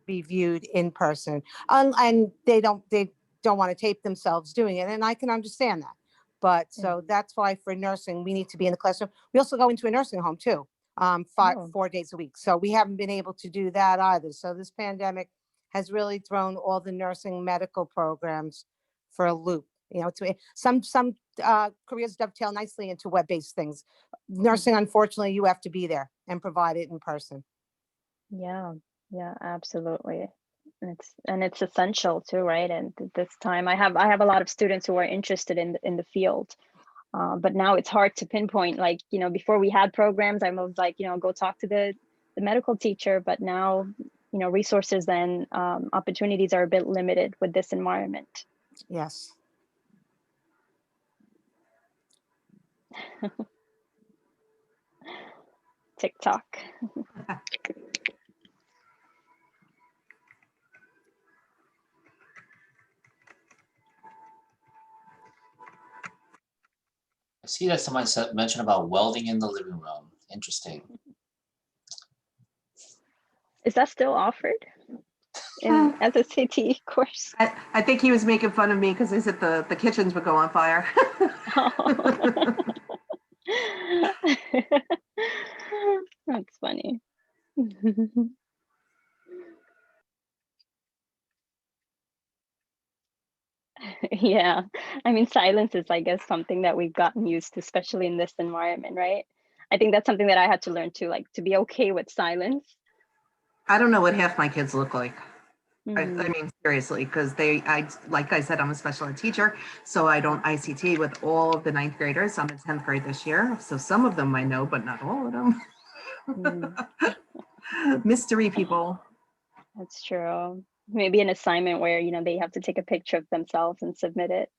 Speaker 11: be viewed in person. And they don't want to tape themselves doing it. And I can understand that. But so that's why for nursing, we need to be in the classroom. We also go into a nursing home too, 4 days a week. So we haven't been able to do that either. So this pandemic has really thrown all the nursing medical programs for a loop. Some careers dovetail nicely into web-based things. Nursing, unfortunately, you have to be there and provide it in person.
Speaker 1: Yeah, absolutely. It's essential too, right? And this time I have a lot of students who are interested in the field. But now it's hard to pinpoint, before we had programs, I was go talk to the medical teacher, but now, resources and opportunities are a bit limited with this environment.
Speaker 11: Yes.
Speaker 1: TikTok.
Speaker 8: I see that somebody mentioned about welding in the living room. Interesting.
Speaker 1: Is that still offered as a CTE course?
Speaker 10: I think he was making fun of me because he said the kitchens would go on fire.
Speaker 1: That's funny. Yeah, I mean, silence is, I guess, something that we've gotten used to, especially in this environment, right? I think that's something that I had to learn to, like, to be okay with silence.
Speaker 10: I don't know what half my kids look like. I
Speaker 1: Mhm.
Speaker 10: mean, seriously, because like I said, I'm a special ed teacher, so I don't ICT with all of the ninth graders. I'm in 10th grade this year, so some of them I know, but not all of them.
Speaker 1: Mhm.
Speaker 10: Mystery people.
Speaker 1: That's true. Maybe an assignment where, they have to take a picture of themselves and submit it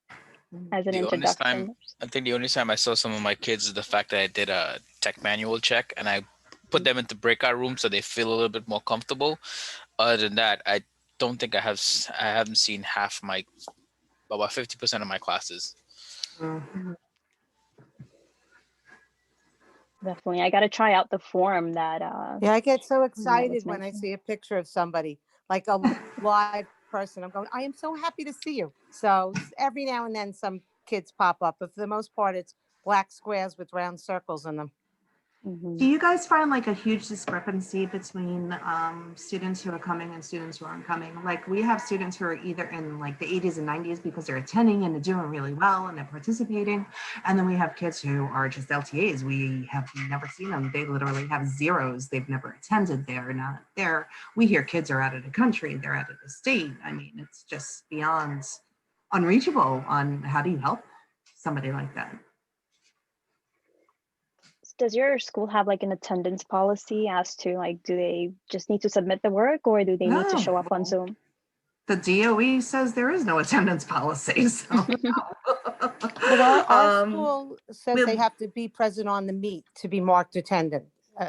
Speaker 1: as an
Speaker 2: The only time
Speaker 1: introduction.
Speaker 2: I think the only time I saw some of my kids is the fact that I did a tech manual check and I put them into breakout rooms so they feel a little bit more comfortable. Other than that, I don't think I haven't seen half my about 50% of my classes.
Speaker 1: Mhm. Definitely. I got to try out the form that
Speaker 11: Yeah, I get so
Speaker 1: that was
Speaker 11: excited when I
Speaker 1: mentioned.
Speaker 11: see a picture of somebody, like a live person. I'm going, I am so happy to see you. So every now and then some kids pop up, but for the most part, it's black squares with round circles in them.
Speaker 10: Do you guys find like a huge discrepancy between students who are coming and students who aren't coming? Like we have students who are either in like the 80s and 90s because they're attending and they're doing really well and they're participating. And then we have kids who are just LTAs. We have never seen them. They literally have zeros. They've never attended. They're not there. We hear kids are out of the country. They're out of the state. I mean, it's just beyond unreachable on how do you help somebody like that?
Speaker 1: Does your school have like an attendance policy as to like, do they just need to submit the work or do they need to
Speaker 10: No.
Speaker 1: show up on Zoom?
Speaker 10: The DOE says there is no attendance policy. So,
Speaker 11: Well, our school says they
Speaker 10: we-
Speaker 11: have to be present on the meet to be marked attendant.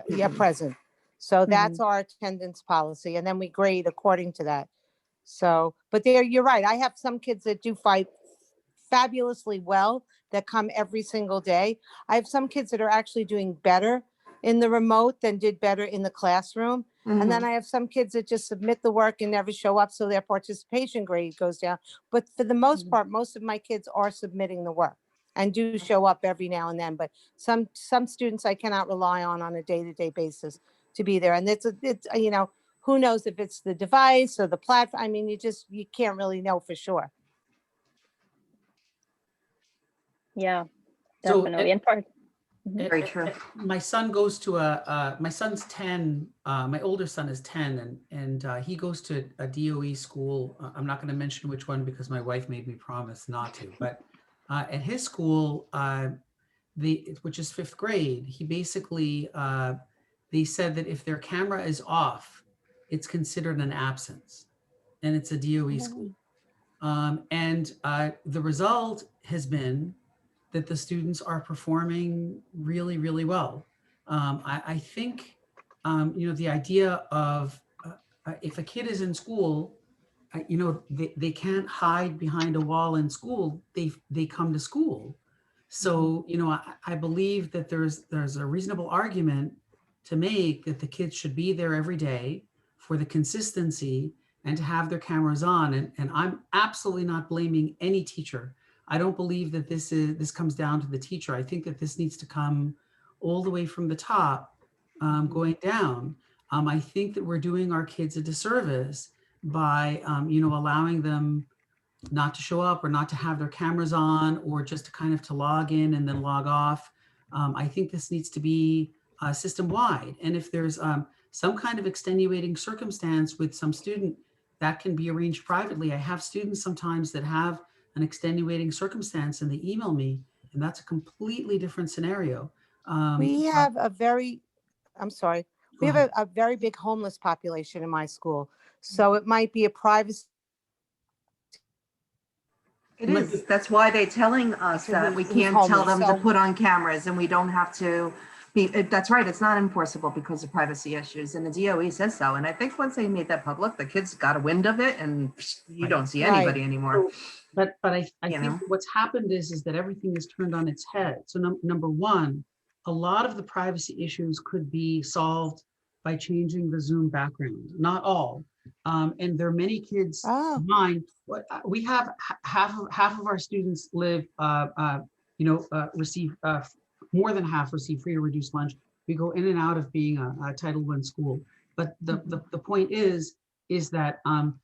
Speaker 11: Yeah, present. So that's our attendance policy, and then we grade according to that. So, but you're right. I have some kids that do fight fabulously well that come every single day. I have some kids that are actually doing better in the remote than did better in the classroom. And then I have some kids that just submit the work and never show up, so their participation grade goes down. But for the most part, most of my kids are submitting the work and do show up every now and then. But some students I cannot rely on a day-to-day basis to be there. And it's who knows if it's the device or the platform. I mean, you can't really know for sure.
Speaker 1: Yeah,
Speaker 7: So,
Speaker 1: definitely. And part.
Speaker 10: Very true.
Speaker 7: My son goes to my son's 10, my older son is 10 and he goes to a DOE school. I'm not going to mention which one because my wife made me promise not to, but at his school, which is 5th grade, he basically, they said that if their camera is off, it's considered an absence and it's a DOE school. And the result has been that the students are performing really, really well. I think, the idea of if a kid is in school, they can't hide behind a wall in school. They come to school. So, I believe that there's a reasonable argument to make that the kids should be there every day for the consistency and to have their cameras on. And I'm absolutely not blaming any teacher. I don't believe that this comes down to the teacher. I think that this needs to come all the way from the top, going down. I think that we're doing our kids a disservice by, allowing them not to show up or not to have their cameras on or just to kind of to log in and then log off. I think this needs to be system-wide. And if there's some kind of extenuating circumstance with some student, that can be arranged privately. I have students sometimes that have an extenuating circumstance and they email me, and that's a completely different scenario.
Speaker 11: We have a very big homeless population in my school. So it might be a privacy.
Speaker 10: It is. That's why they're telling us that we can't tell them to put on cameras and we don't have to be, that's right. It's not enforceable because of privacy issues and the DOE says so. And I think once they made that public, the kids got a wind of it and you don't see anybody anymore.
Speaker 7: But I think what's happened is that everything is turned on its head. So number one, a lot of the privacy issues could be solved by changing the Zoom background, not all. And there are many kids mine. We have half of our students live, receive more than half receive free or reduced lunch. We go in and out of being a Title I school. But the point is, is that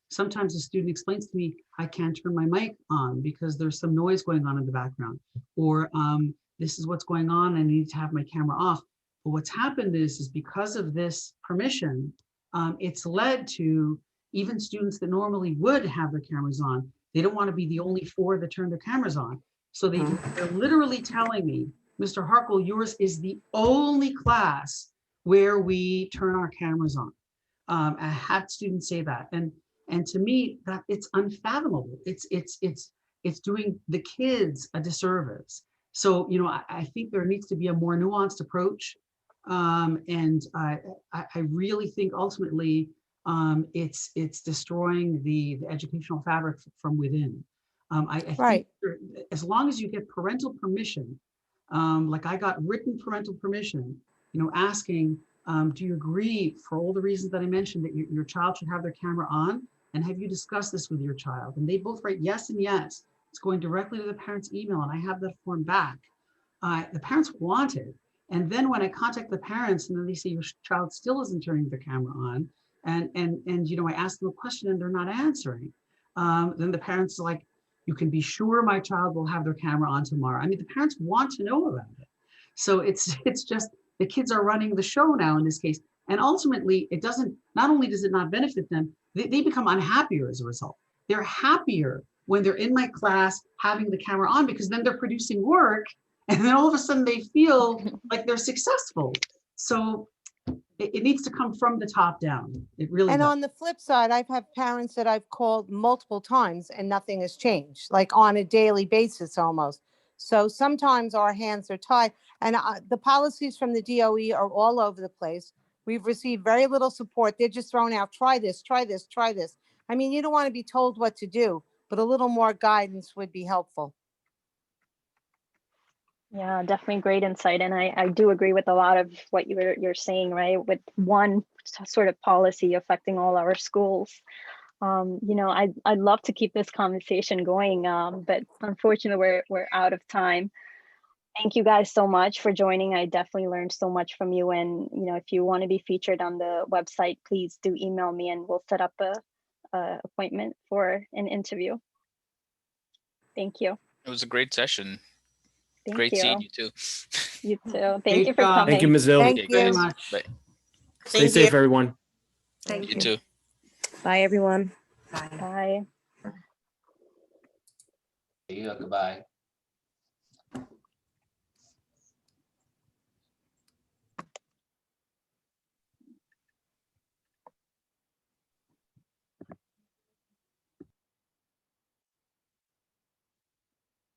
Speaker 7: sometimes a student explains to me, I can't turn my mic on because there's some noise going on in the background, or this is what's going on, I need to have my camera off. But what's happened is because of this permission, it's led to even students that normally would have their cameras on, they don't want to be the only 4 that turn their cameras on. So they're literally telling me, Mr. Harkle, yours is the only class where we turn our cameras on. I had students say that, and to me, that it's unfathomable. It's doing the kids a disservice. So, you know, I think there needs to be a more nuanced approach, and I really think ultimately it's destroying the educational fabric from within. I think as long as you get parental permission, like I got written parental permission, you know, asking, do you agree for all the reasons that I mentioned that your child should have their camera on? And have you discussed this with your child? And they both write yes and yes. It's going directly to the parent's email, and I have that form back. The parents want it. And then when I contact the parents and then they say your child still isn't turning their camera on, and you know, I ask them a question and they're not answering, then the parents are like, you can be sure my child will have their camera on tomorrow. I mean, the parents want to know about it. So it's just, the kids are running the show now in this case. And ultimately, it doesn't, not only does it not benefit them, they become unhappier as a result. They're happier when they're in my class having the camera on, because then they're producing work, and then all of a sudden they feel like they're successful. So it needs to come from the top down. It really
Speaker 11: And
Speaker 7: does.
Speaker 11: on the flip side, I've had parents that I've called multiple times and nothing has changed, like on a daily basis almost. So sometimes our hands are tied, and the policies from the DOE are all over the place. We've received very little support. They're just throwing out, try this, try this, try this. I mean, you don't want to be told what to do, but a little more guidance would be helpful.
Speaker 1: Yeah, definitely great insight. And I do agree with a lot of what you're saying, right? With one sort of policy affecting all our schools. You know, I'd love to keep this conversation going, but unfortunately we're out of time. Thank you guys so much for joining. I definitely learned so much from you. And, you know, if you want to be featured on the website, please do email me and we'll set up a appointment for an interview. Thank you.
Speaker 2: It was a great session.
Speaker 1: Thank
Speaker 2: Great
Speaker 1: you.
Speaker 2: seeing you too.
Speaker 1: You too. Thank
Speaker 7: Great
Speaker 1: you for
Speaker 7: job.
Speaker 1: coming.
Speaker 3: Thank you, Ms. Ill.
Speaker 11: Thank
Speaker 2: Okay,
Speaker 11: you.
Speaker 7: Very
Speaker 2: guys.
Speaker 7: much.
Speaker 2: Bye.
Speaker 3: Stay
Speaker 6: Thank
Speaker 3: safe,
Speaker 6: you.
Speaker 3: everyone.
Speaker 10: Thank
Speaker 2: You
Speaker 10: you.
Speaker 2: too.
Speaker 9: Bye, everyone.
Speaker 10: Bye.
Speaker 1: Bye.
Speaker 8: Yeah, goodbye.